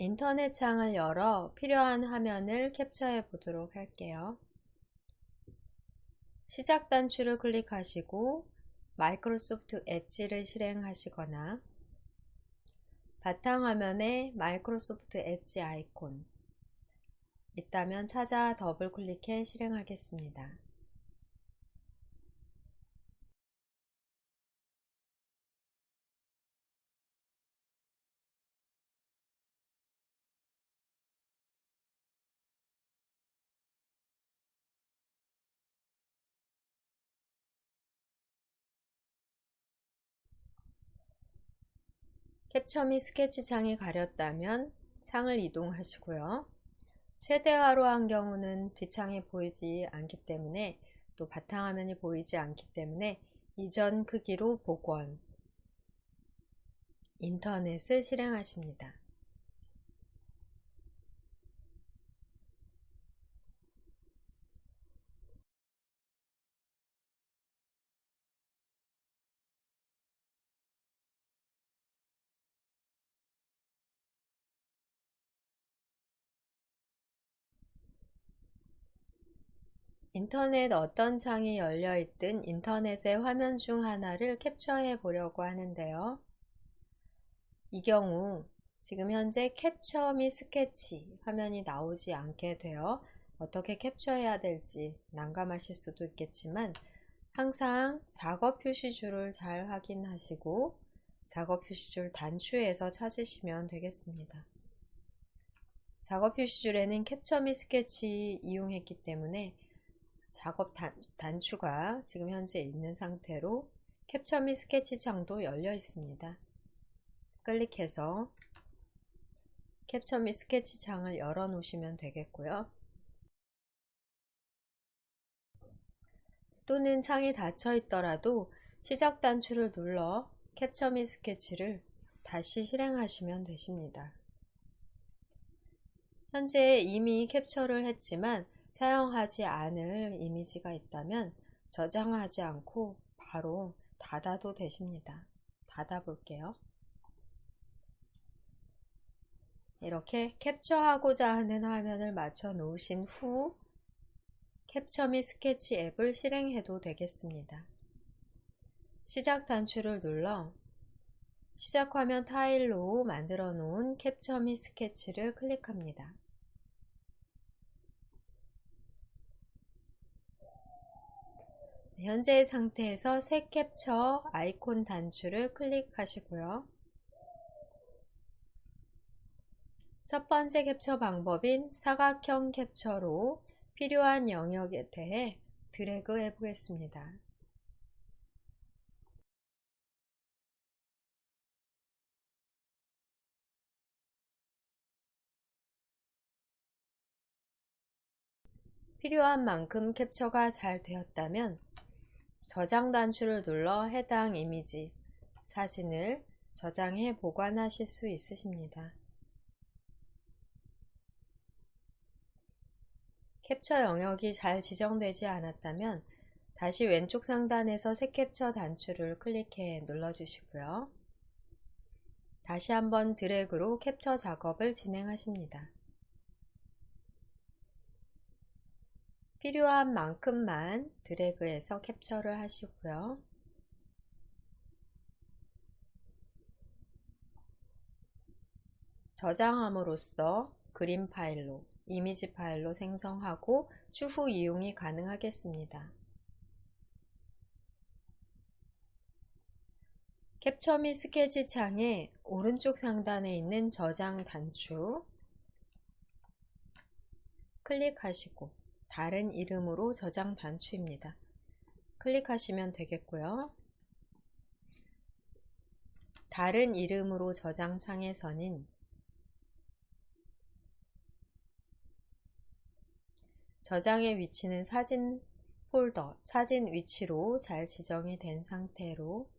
A: 인터넷 창을 열어 필요한 화면을 캡처해 보도록 할게요. 시작 단추를 클릭하시고 마이크로소프트 엣지를 실행하시거나 바탕화면에 마이크로소프트 엣지 아이콘 있다면 찾아 더블 클릭해 실행하겠습니다. 캡처 및 스케치 창이 가렸다면 창을 이동하시고요. 최대화로 한 경우는 뒷창이 보이지 않기 때문에 또 바탕화면이 보이지 않기 때문에 이전 크기로 복원, 인터넷을 실행하십니다. 인터넷 어떤 창이 열려 있든 인터넷의 화면 중 하나를 캡처해 보려고 하는데요. 이 경우 지금 현재 캡처 및 스케치 화면이 나오지 않게 되어 어떻게 캡처해야 될지 난감하실 수도 있겠지만 항상 작업 표시줄을 잘 확인하시고 작업 표시줄 단추에서 찾으시면 되겠습니다. 작업 표시줄에는 캡처 및 스케치 이용했기 때문에 작업 단추가 지금 현재 있는 상태로 캡처 및 스케치 창도 열려 있습니다. 클릭해서 캡처 및 스케치 창을 열어 놓으시면 되겠고요. 또는 창이 닫혀 있더라도 시작 단추를 눌러 캡처 및 스케치를 다시 실행하시면 되십니다. 현재 이미 캡처를 했지만 사용하지 않을 이미지가 있다면 저장하지 않고 바로 닫아도 되십니다. 닫아 볼게요. 이렇게 캡처하고자 하는 화면을 맞춰 놓으신 후 캡처 및 스케치 앱을 실행해도 되겠습니다. 시작 단추를 눌러 시작 화면 타일로 만들어 놓은 캡처 및 스케치를 클릭합니다. 현재의 상태에서 새 캡처 아이콘 단추를 클릭하시고요. 첫 번째 캡처 방법인 사각형 캡처로 필요한 영역에 대해 드래그 해 보겠습니다. 필요한 만큼 캡처가 잘 되었다면 저장 단추를 눌러 해당 이미지, 사진을 저장해 보관하실 수 있으십니다. 캡처 영역이 잘 지정되지 않았다면 다시 왼쪽 상단에서 새 캡처 단추를 클릭해 눌러주시고요. 다시 한번 드래그로 캡처 작업을 진행하십니다. 필요한 만큼만 드래그해서 캡처를 하시고요. 저장함으로써 그림 파일로, 이미지 파일로 생성하고 추후 이용이 가능하겠습니다. 캡처 및 스케치 창의 오른쪽 상단에 있는 저장 단추 클릭하시고 다른 이름으로 저장 단추입니다. 클릭하시면 되겠고요. 다른 이름으로 저장 창에서는 저장의 위치는 사진 폴더, 사진 위치로 잘 지정이 된 상태로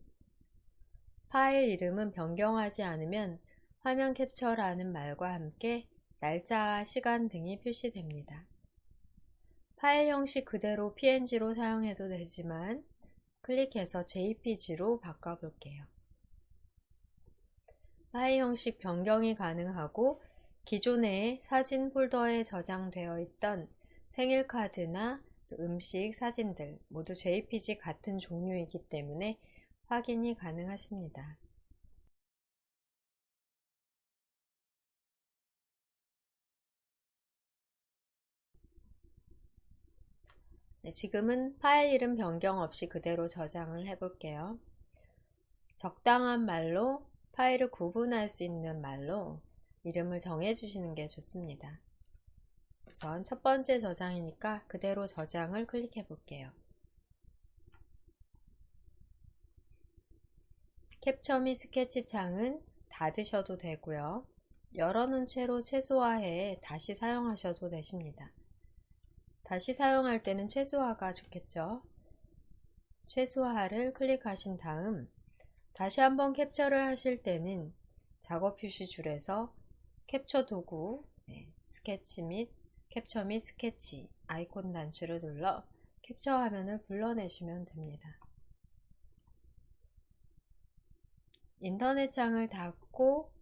A: 파일 이름은 변경하지 않으면 화면 캡처라는 말과 함께 날짜와 시간 등이 표시됩니다. 파일 형식 그대로 PNG로 사용해도 되지만 클릭해서 JPG로 바꿔볼게요. 파일 형식 변경이 가능하고 기존의 사진 폴더에 저장되어 있던 생일카드나 음식, 사진들 모두 JPG 같은 종류이기 때문에 확인이 가능하십니다. 네, 지금은 파일 이름 변경 없이 그대로 저장을 해볼게요. 적당한 말로 파일을 구분할 수 있는 말로 이름을 정해주시는 게 좋습니다. 우선 첫 번째 저장이니까 그대로 저장을 클릭해 볼게요. 캡처 및 스케치 창은 닫으셔도 되고요. 열어놓은 채로 최소화해 다시 사용하셔도 되십니다. 다시 사용할 때는 최소화가 좋겠죠. 최소화를 클릭하신 다음 다시 한번 캡처를 하실 때는 작업 표시 줄에서 캡처 도구, 스케치 및 캡처 및 스케치 아이콘 단추를 눌러 캡처 화면을 불러내시면 됩니다. 인터넷 창을 닫고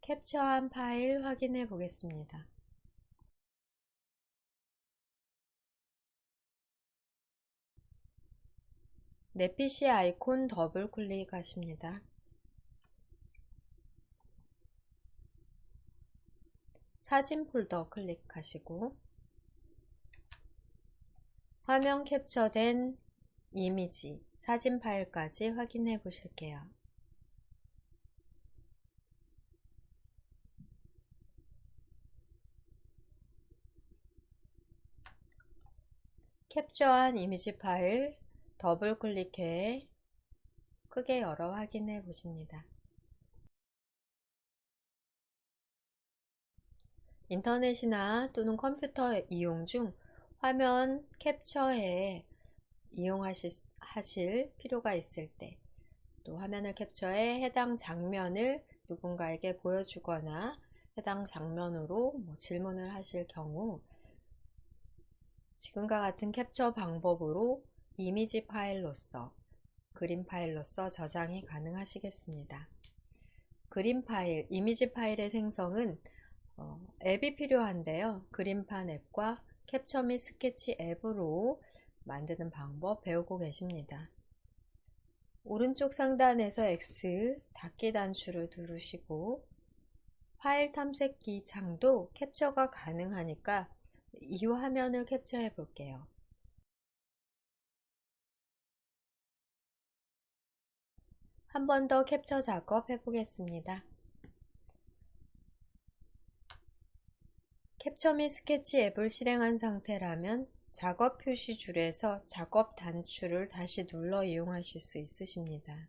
A: 캡처한 파일 확인해 보겠습니다. 내 PC 아이콘 더블 클릭하십니다. 사진 폴더 클릭하시고 화면 캡처된 이미지, 사진 파일까지 확인해 보실게요. 캡처한 이미지 파일 더블 클릭해 크게 열어 확인해 보십니다. 인터넷이나 또는 컴퓨터 이용 중 화면 캡처해 이용하실 필요가 있을 때, 또 화면을 캡처해 해당 장면을 누군가에게 보여주거나 해당 장면으로 질문을 하실 경우 지금과 같은 캡처 방법으로 이미지 파일로서, 그림 파일로서 저장이 가능하시겠습니다. 그림 파일, 이미지 파일의 생성은 앱이 필요한데요. 그림판 앱과 캡처 및 스케치 앱으로 만드는 방법 배우고 계십니다. 오른쪽 상단에서 X 닫기 단추를 누르시고 파일 탐색기 창도 캡처가 가능하니까 이 화면을 캡처해 볼게요. 한 번 더 캡처 작업 해보겠습니다. 캡처 및 스케치 앱을 실행한 상태라면 작업 표시 줄에서 작업 단추를 다시 눌러 이용하실 수 있으십니다.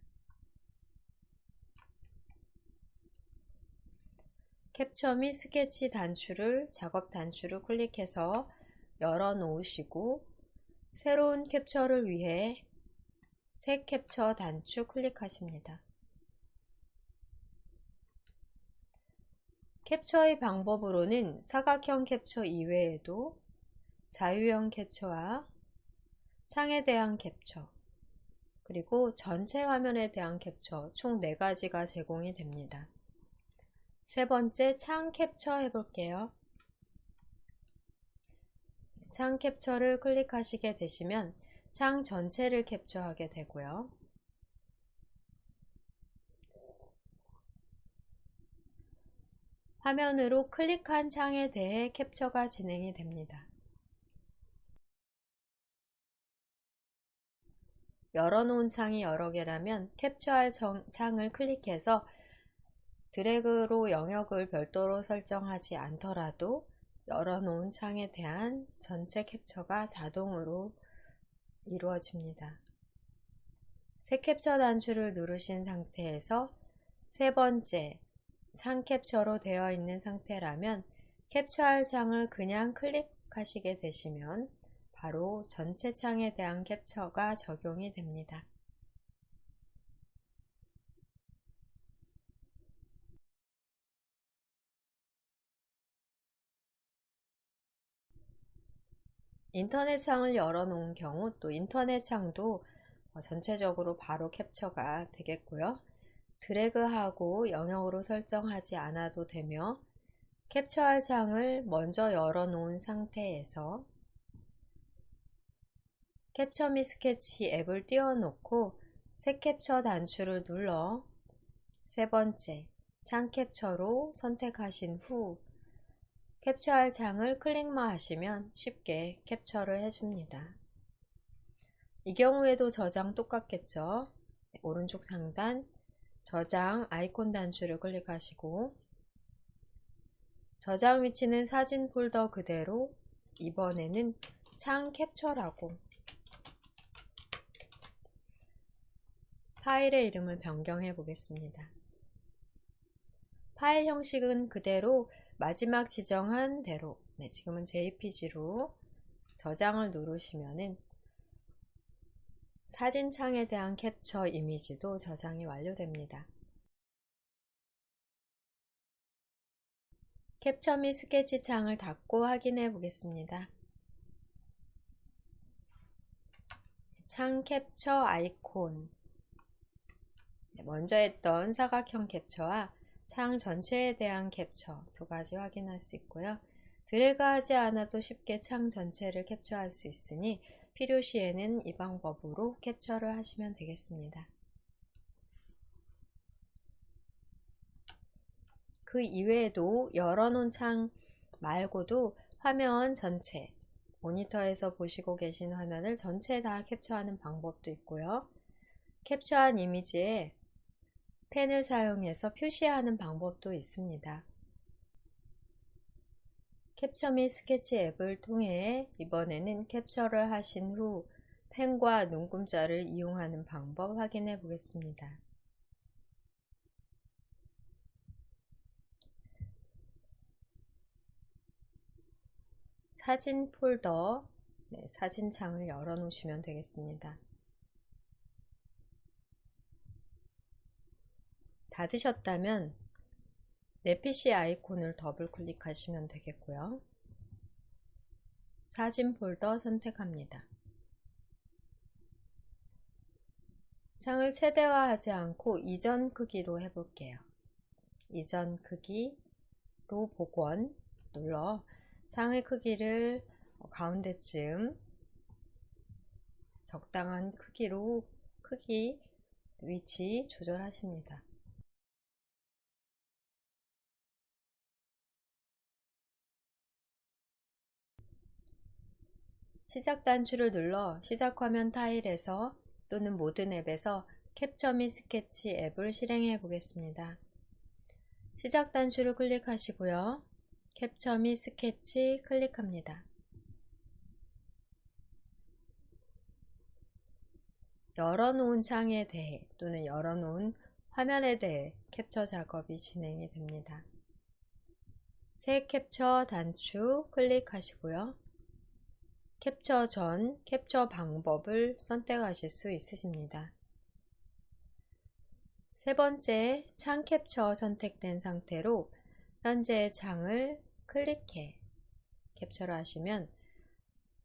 A: 캡처 및 스케치 단추를 작업 단추를 클릭해서 열어 놓으시고 새로운 캡처를 위해 새 캡처 단추 클릭하십니다. 캡처의 방법으로는 사각형 캡처 이외에도 자유형 캡처와 창에 대한 캡처, 그리고 전체 화면에 대한 캡처 총 4가지가 제공이 됩니다. 세 번째, 창 캡처 해볼게요. 창 캡처를 클릭하시게 되시면 창 전체를 캡처하게 되고요. 화면으로 클릭한 창에 대해 캡처가 진행이 됩니다. 열어놓은 창이 여러 개라면 캡처할 창을 클릭해서 드래그로 영역을 별도로 설정하지 않더라도 열어놓은 창에 대한 전체 캡처가 자동으로 이루어집니다. 새 캡처 단추를 누르신 상태에서 세 번째 창 캡처로 되어 있는 상태라면 캡처할 창을 그냥 클릭하시게 되시면 바로 전체 창에 대한 캡처가 적용이 됩니다. 인터넷 창을 열어놓은 경우 또 인터넷 창도 전체적으로 바로 캡처가 되겠고요. 드래그하고 영역으로 설정하지 않아도 되며 캡처할 창을 먼저 열어놓은 상태에서 캡처 및 스케치 앱을 띄워놓고 새 캡처 단추를 눌러 세 번째 창 캡처로 선택하신 후 캡처할 창을 클릭만 하시면 쉽게 캡처를 해줍니다. 이 경우에도 저장 똑같겠죠. 오른쪽 상단 저장 아이콘 단추를 클릭하시고 저장 위치는 사진 폴더 그대로 이번에는 창 캡처라고 파일의 이름을 변경해 보겠습니다. 파일 형식은 그대로 마지막 지정한 대로 지금은 JPG로 저장을 누르시면은 사진 창에 대한 캡처 이미지도 저장이 완료됩니다. 캡처 및 스케치 창을 닫고 확인해 보겠습니다. 창 캡처 아이콘 먼저 했던 사각형 캡처와 창 전체에 대한 캡처 두 가지 확인할 수 있고요. 드래그하지 않아도 쉽게 창 전체를 캡처할 수 있으니 필요시에는 이 방법으로 캡처를 하시면 되겠습니다. 그 이외에도 열어놓은 창 말고도 화면 전체, 모니터에서 보시고 계신 화면을 전체 다 캡처하는 방법도 있고요. 캡처한 이미지에 펜을 사용해서 표시하는 방법도 있습니다. 캡처 및 스케치 앱을 통해 이번에는 캡처를 하신 후 펜과 눈금자를 이용하는 방법 확인해 보겠습니다. 사진 폴더, 사진 창을 열어 놓으시면 되겠습니다. 닫으셨다면 내 PC 아이콘을 더블 클릭하시면 되겠고요. 사진 폴더 선택합니다. 창을 최대화하지 않고 이전 크기로 해볼게요. 이전 크기로 복원 눌러 창의 크기를 가운데쯤 적당한 크기로 크기 위치 조절하십니다. 시작 단추를 눌러 시작 화면 타일에서 또는 모든 앱에서 캡처 및 스케치 앱을 실행해 보겠습니다. 시작 단추를 클릭하시고요. 캡처 및 스케치 클릭합니다. 열어놓은 창에 대해 또는 열어놓은 화면에 대해 캡처 작업이 진행이 됩니다. 새 캡처 단추 클릭하시고요. 캡처 전, 캡처 방법을 선택하실 수 있으십니다. 세 번째, 창 캡처 선택된 상태로 현재의 창을 클릭해 캡처를 하시면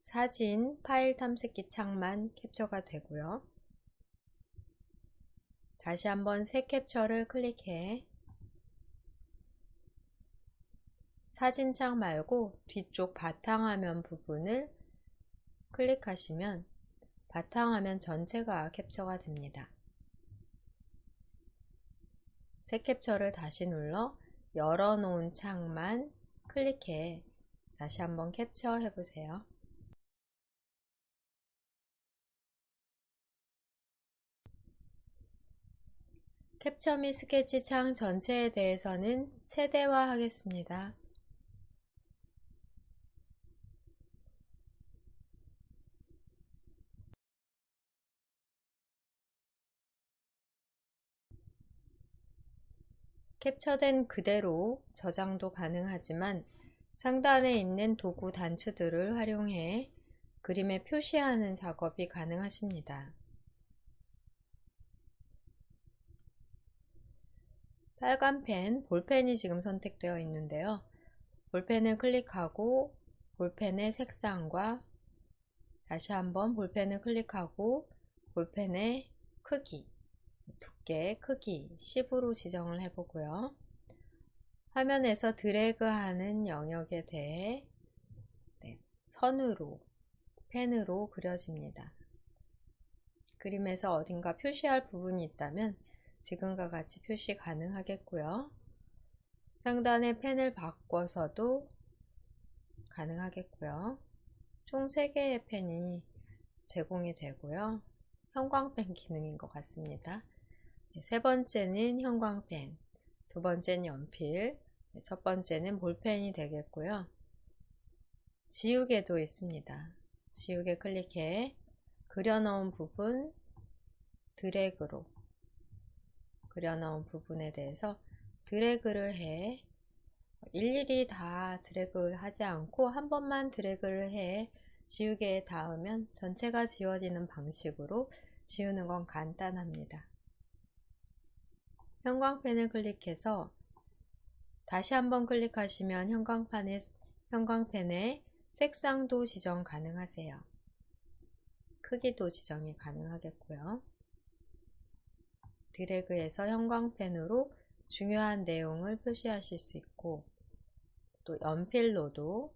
A: 사진 파일 탐색기 창만 캡처가 되고요. 다시 한번 새 캡처를 클릭해 사진창 말고 뒤쪽 바탕화면 부분을 클릭하시면 바탕화면 전체가 캡처가 됩니다. 새 캡처를 다시 눌러 열어놓은 창만 클릭해 다시 한번 캡처해 보세요. 캡처 및 스케치 창 전체에 대해서는 최대화 하겠습니다. 캡처된 그대로 저장도 가능하지만 상단에 있는 도구 단추들을 활용해 그림에 표시하는 작업이 가능하십니다. 빨간 펜, 볼펜이 지금 선택되어 있는데요. 볼펜을 클릭하고 볼펜의 색상과 다시 한번 볼펜을 클릭하고 볼펜의 크기, 두께, 크기 10으로 지정을 해보고요. 화면에서 드래그하는 영역에 대해 선으로, 펜으로 그려집니다. 그림에서 어딘가 표시할 부분이 있다면 지금과 같이 표시 가능하겠고요. 상단에 펜을 바꿔서도 가능하겠고요. 총 3개의 펜이 제공이 되고요. 형광펜 기능인 것 같습니다. 세 번째는 형광펜, 두 번째는 연필, 첫 번째는 볼펜이 되겠고요. 지우개도 있습니다. 지우개 클릭해 그려놓은 부분 드래그로 그려놓은 부분에 대해서 드래그를 해 일일이 다 드래그를 하지 않고 한 번만 드래그를 해 지우개에 닿으면 전체가 지워지는 방식으로 지우는 건 간단합니다. 형광펜을 클릭해서 다시 한번 클릭하시면 형광펜의 색상도 지정 가능하세요. 크기도 지정이 가능하겠고요. 드래그해서 형광펜으로 중요한 내용을 표시하실 수 있고 또 연필로도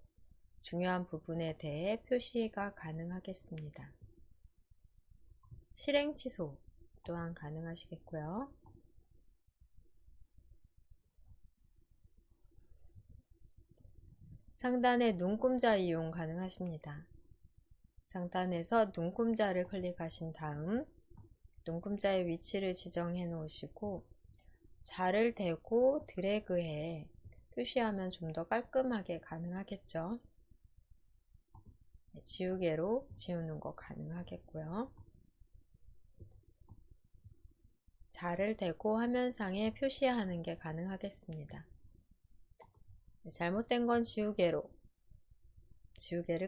A: 중요한 부분에 대해 표시가 가능하겠습니다. 실행 취소 또한 가능하시겠고요. 상단에 눈금자 이용 가능하십니다. 상단에서 눈금자를 클릭하신 다음 눈금자의 위치를 지정해 놓으시고 자를 대고 드래그해 표시하면 좀 더 깔끔하게 가능하겠죠. 지우개로 지우는 거 가능하겠고요. 자를 대고 화면상에 표시하는 게 가능하겠습니다. 잘못된 건 지우개를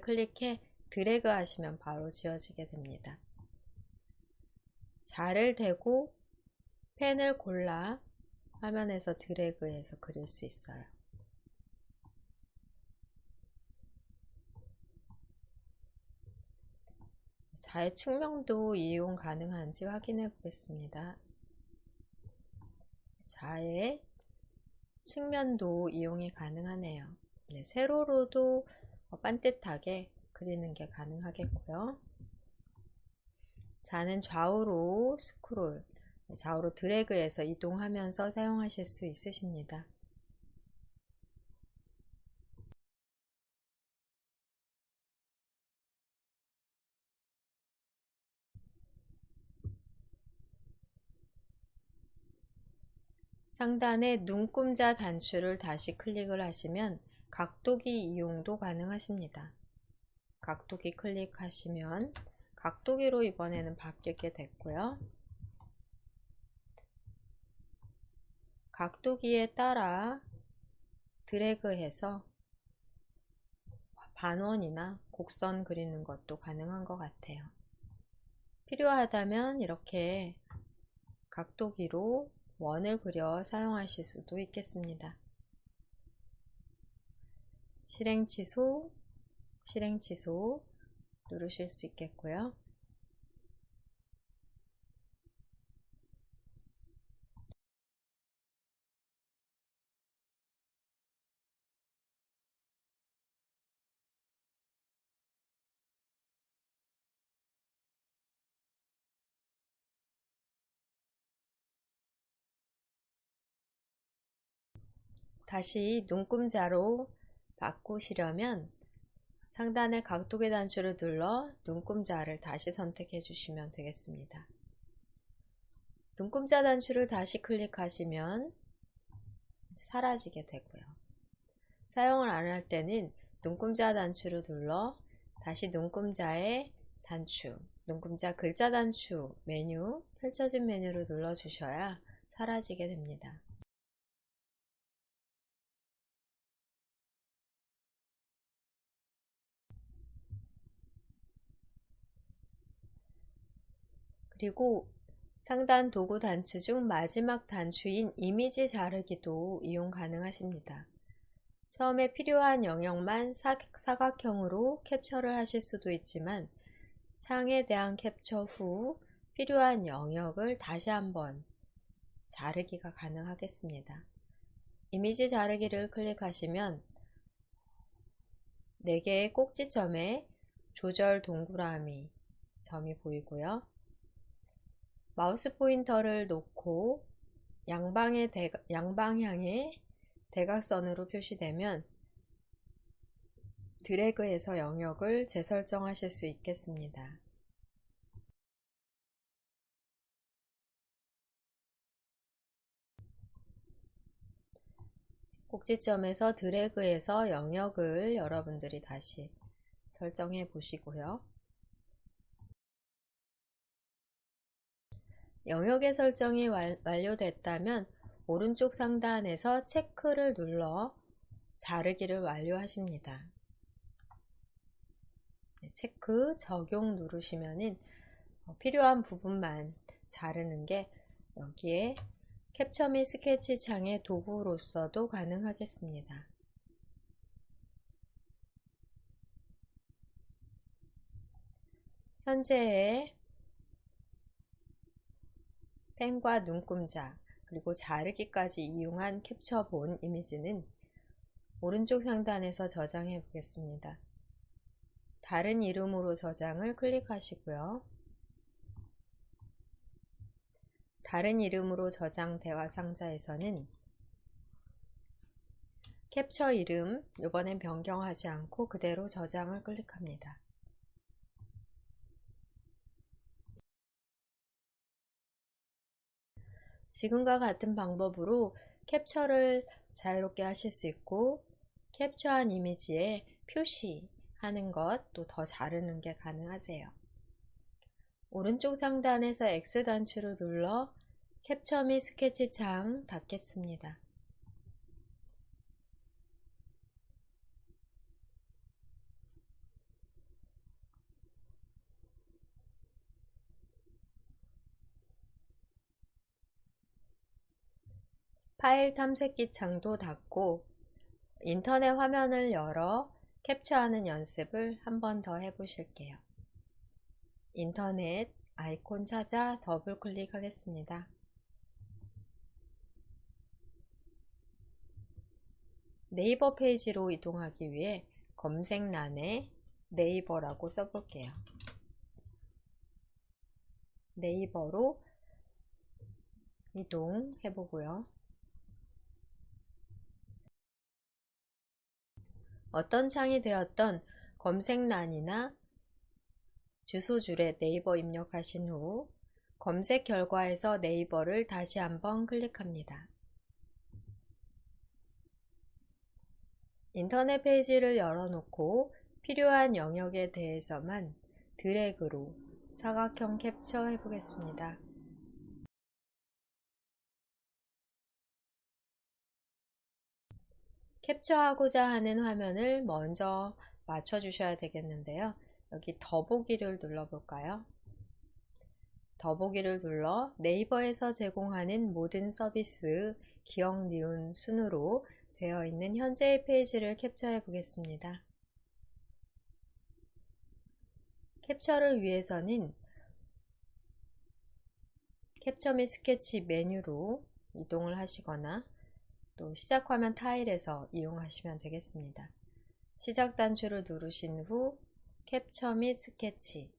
A: 클릭해 드래그 하시면 바로 지워지게 됩니다. 자를 대고 펜을 골라 화면에서 드래그해서 그릴 수 있어요. 자의 측면도 이용 가능한지 확인해 보겠습니다. 자의 측면도 이용이 가능하네요. 네, 세로로도 반듯하게 그리는 게 가능하겠고요. 자는 좌우로 스크롤, 좌우로 드래그해서 이동하면서 사용하실 수 있으십니다. 상단에 눈금자 단추를 다시 클릭을 하시면 각도기 이용도 가능하십니다. 각도기 클릭하시면 각도기로 이번에는 바뀌게 됐고요. 각도기에 따라 드래그해서 반원이나 곡선 그리는 것도 가능한 것 같아요. 필요하다면 이렇게 각도기로 원을 그려 사용하실 수도 있겠습니다. 실행 취소 누르실 수 있겠고요. 다시 눈금자로 바꾸시려면 상단의 각도계 단추를 눌러 눈금자를 다시 선택해 주시면 되겠습니다. 눈금자 단추를 다시 클릭하시면 사라지게 되고요. 사용을 안 할 때는 눈금자 단추를 눌러 다시 눈금자의 단추, 눈금자 글자 단추 메뉴, 펼쳐진 메뉴를 눌러 주셔야 사라지게 됩니다. 그리고 상단 도구 단추 중 마지막 단추인 이미지 자르기도 이용 가능하십니다. 처음에 필요한 영역만 사각형으로 캡처를 하실 수도 있지만 창에 대한 캡처 후 필요한 영역을 다시 한번 자르기가 가능하겠습니다. 이미지 자르기를 클릭하시면 4개의 꼭지점에 조절 동그라미 점이 보이고요. 마우스 포인터를 놓고 양방향의 대각선으로 표시되면 드래그해서 영역을 재설정하실 수 있겠습니다. 꼭지점에서 드래그해서 영역을 여러분들이 다시 설정해 보시고요. 영역의 설정이 완료됐다면 오른쪽 상단에서 체크를 눌러 자르기를 완료하십니다. 체크 적용 누르시면은 필요한 부분만 자르는 게 여기에 캡처 및 스케치 창의 도구로서도 가능하겠습니다. 현재의 펜과 눈금자 그리고 자르기까지 이용한 캡처 본 이미지는 오른쪽 상단에서 저장해 보겠습니다. 다른 이름으로 저장을 클릭하시고요. 다른 이름으로 저장 대화 상자에서는 캡처 이름, 이번엔 변경하지 않고 그대로 저장을 클릭합니다. 지금과 같은 방법으로 캡처를 자유롭게 하실 수 있고 캡처한 이미지에 표시하는 것 또 더 자르는 게 가능하세요. 오른쪽 상단에서 X 단추를 눌러 캡처 및 스케치 창 닫겠습니다. 파일 탐색기 창도 닫고 인터넷 화면을 열어 캡처하는 연습을 한 번 더 해보실게요. 인터넷 아이콘 찾아 더블 클릭하겠습니다. 네이버 페이지로 이동하기 위해 검색란에 네이버라고 써볼게요. 네이버로 이동해보고요. 어떤 창이 되었던 검색란이나 주소줄에 네이버 입력하신 후 검색 결과에서 네이버를 다시 한번 클릭합니다. 인터넷 페이지를 열어놓고 필요한 영역에 대해서만 드래그로 사각형 캡처 해보겠습니다. 캡처하고자 하는 화면을 먼저 맞춰주셔야 되겠는데요. 여기 더보기를 눌러볼까요? 더보기를 눌러 네이버에서 제공하는 모든 서비스 기억 니은 순으로 되어 있는 현재의 페이지를 캡처해 보겠습니다. 캡처를 위해서는 캡처 및 스케치 메뉴로 이동을 하시거나 또 시작화면 타일에서 이용하시면 되겠습니다. 시작 단추를 누르신 후 캡처 및 스케치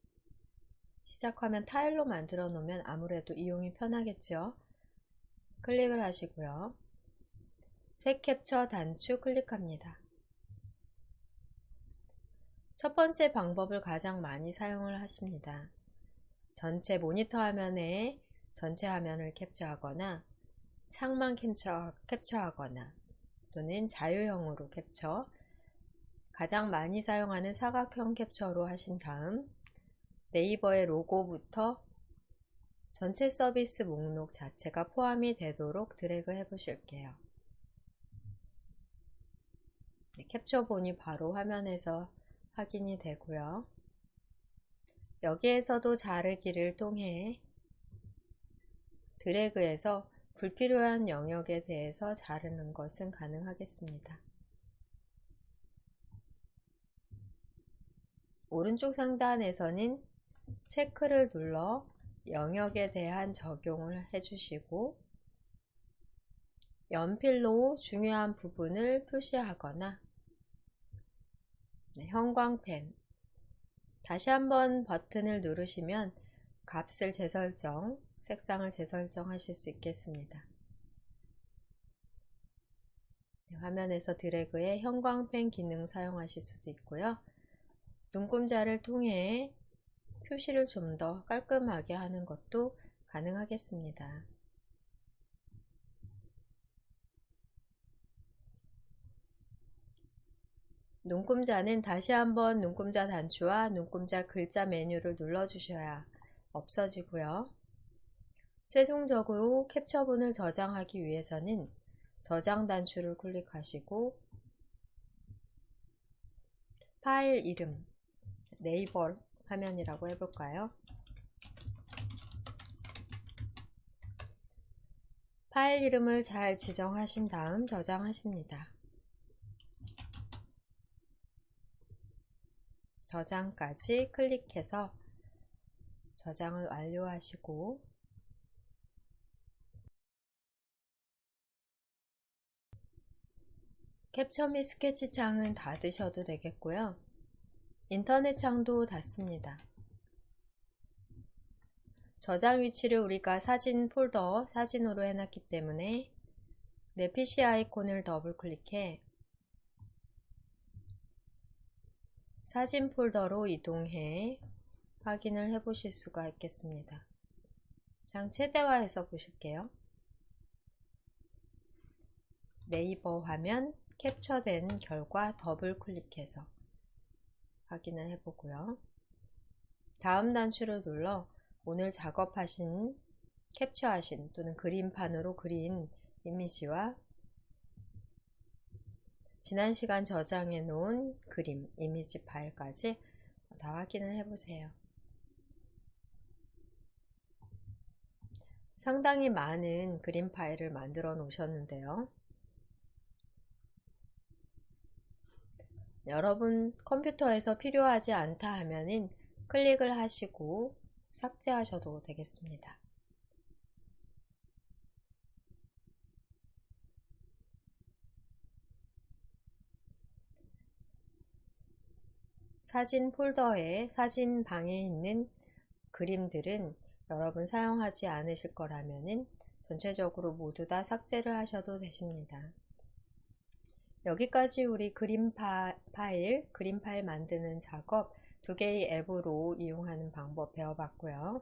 A: 시작화면 타일로 만들어 놓으면 아무래도 이용이 편하겠죠. 클릭을 하시고요. 새 캡처 단추 클릭합니다. 첫 번째 방법을 가장 많이 사용을 하십니다. 전체 모니터 화면에 전체 화면을 캡처하거나 창만 캡처하거나 또는 자유형으로 캡처, 가장 많이 사용하는 사각형 캡처로 하신 다음 네이버의 로고부터 전체 서비스 목록 자체가 포함이 되도록 드래그 해 보실게요. 캡처본이 바로 화면에서 확인이 되고요. 여기에서도 자르기를 통해 드래그해서 불필요한 영역에 대해서 자르는 것은 가능하겠습니다. 오른쪽 상단에서는 체크를 눌러 영역에 대한 적용을 해주시고 연필로 중요한 부분을 표시하거나 형광펜, 다시 한번 버튼을 누르시면 값을 재설정, 색상을 재설정 하실 수 있겠습니다. 화면에서 드래그에 형광펜 기능 사용하실 수도 있고요. 눈금자를 통해 표시를 좀 더 깔끔하게 하는 것도 가능하겠습니다. 눈금자는 다시 한번 눈금자 단추와 눈금자 글자 메뉴를 눌러주셔야 없어지고요. 최종적으로 캡처본을 저장하기 위해서는 저장 단추를 클릭하시고 파일 이름, 네이버 화면이라고 해볼까요? 파일 이름을 잘 지정하신 다음 저장하십니다. 저장까지 클릭해서 저장을 완료하시고 캡처 및 스케치 창은 닫으셔도 되겠고요. 인터넷 창도 닫습니다. 저장 위치를 우리가 사진 폴더, 사진으로 해놨기 때문에 내 PC 아이콘을 더블 클릭해 사진 폴더로 이동해 확인을 해 보실 수가 있겠습니다. 장 최대화해서 보실게요. 네이버 화면 캡처된 결과 더블 클릭해서 확인을 해 보고요. 다음 단추를 눌러 오늘 작업하신, 캡처하신 또는 그림판으로 그린 이미지와 지난 시간 저장해 놓은 그림, 이미지 파일까지 다 확인을 해 보세요. 상당히 많은 그림 파일을 만들어 놓으셨는데요. 여러분 컴퓨터에서 필요하지 않다 하면은 클릭을 하시고 삭제하셔도 되겠습니다. 사진 폴더에 사진 방에 있는 그림들은 여러분 사용하지 않으실 거라면은 전체적으로 모두 다 삭제를 하셔도 되십니다. 여기까지 우리 그림 파일 만드는 작업 두 개의 앱으로 이용하는 방법 배워봤고요.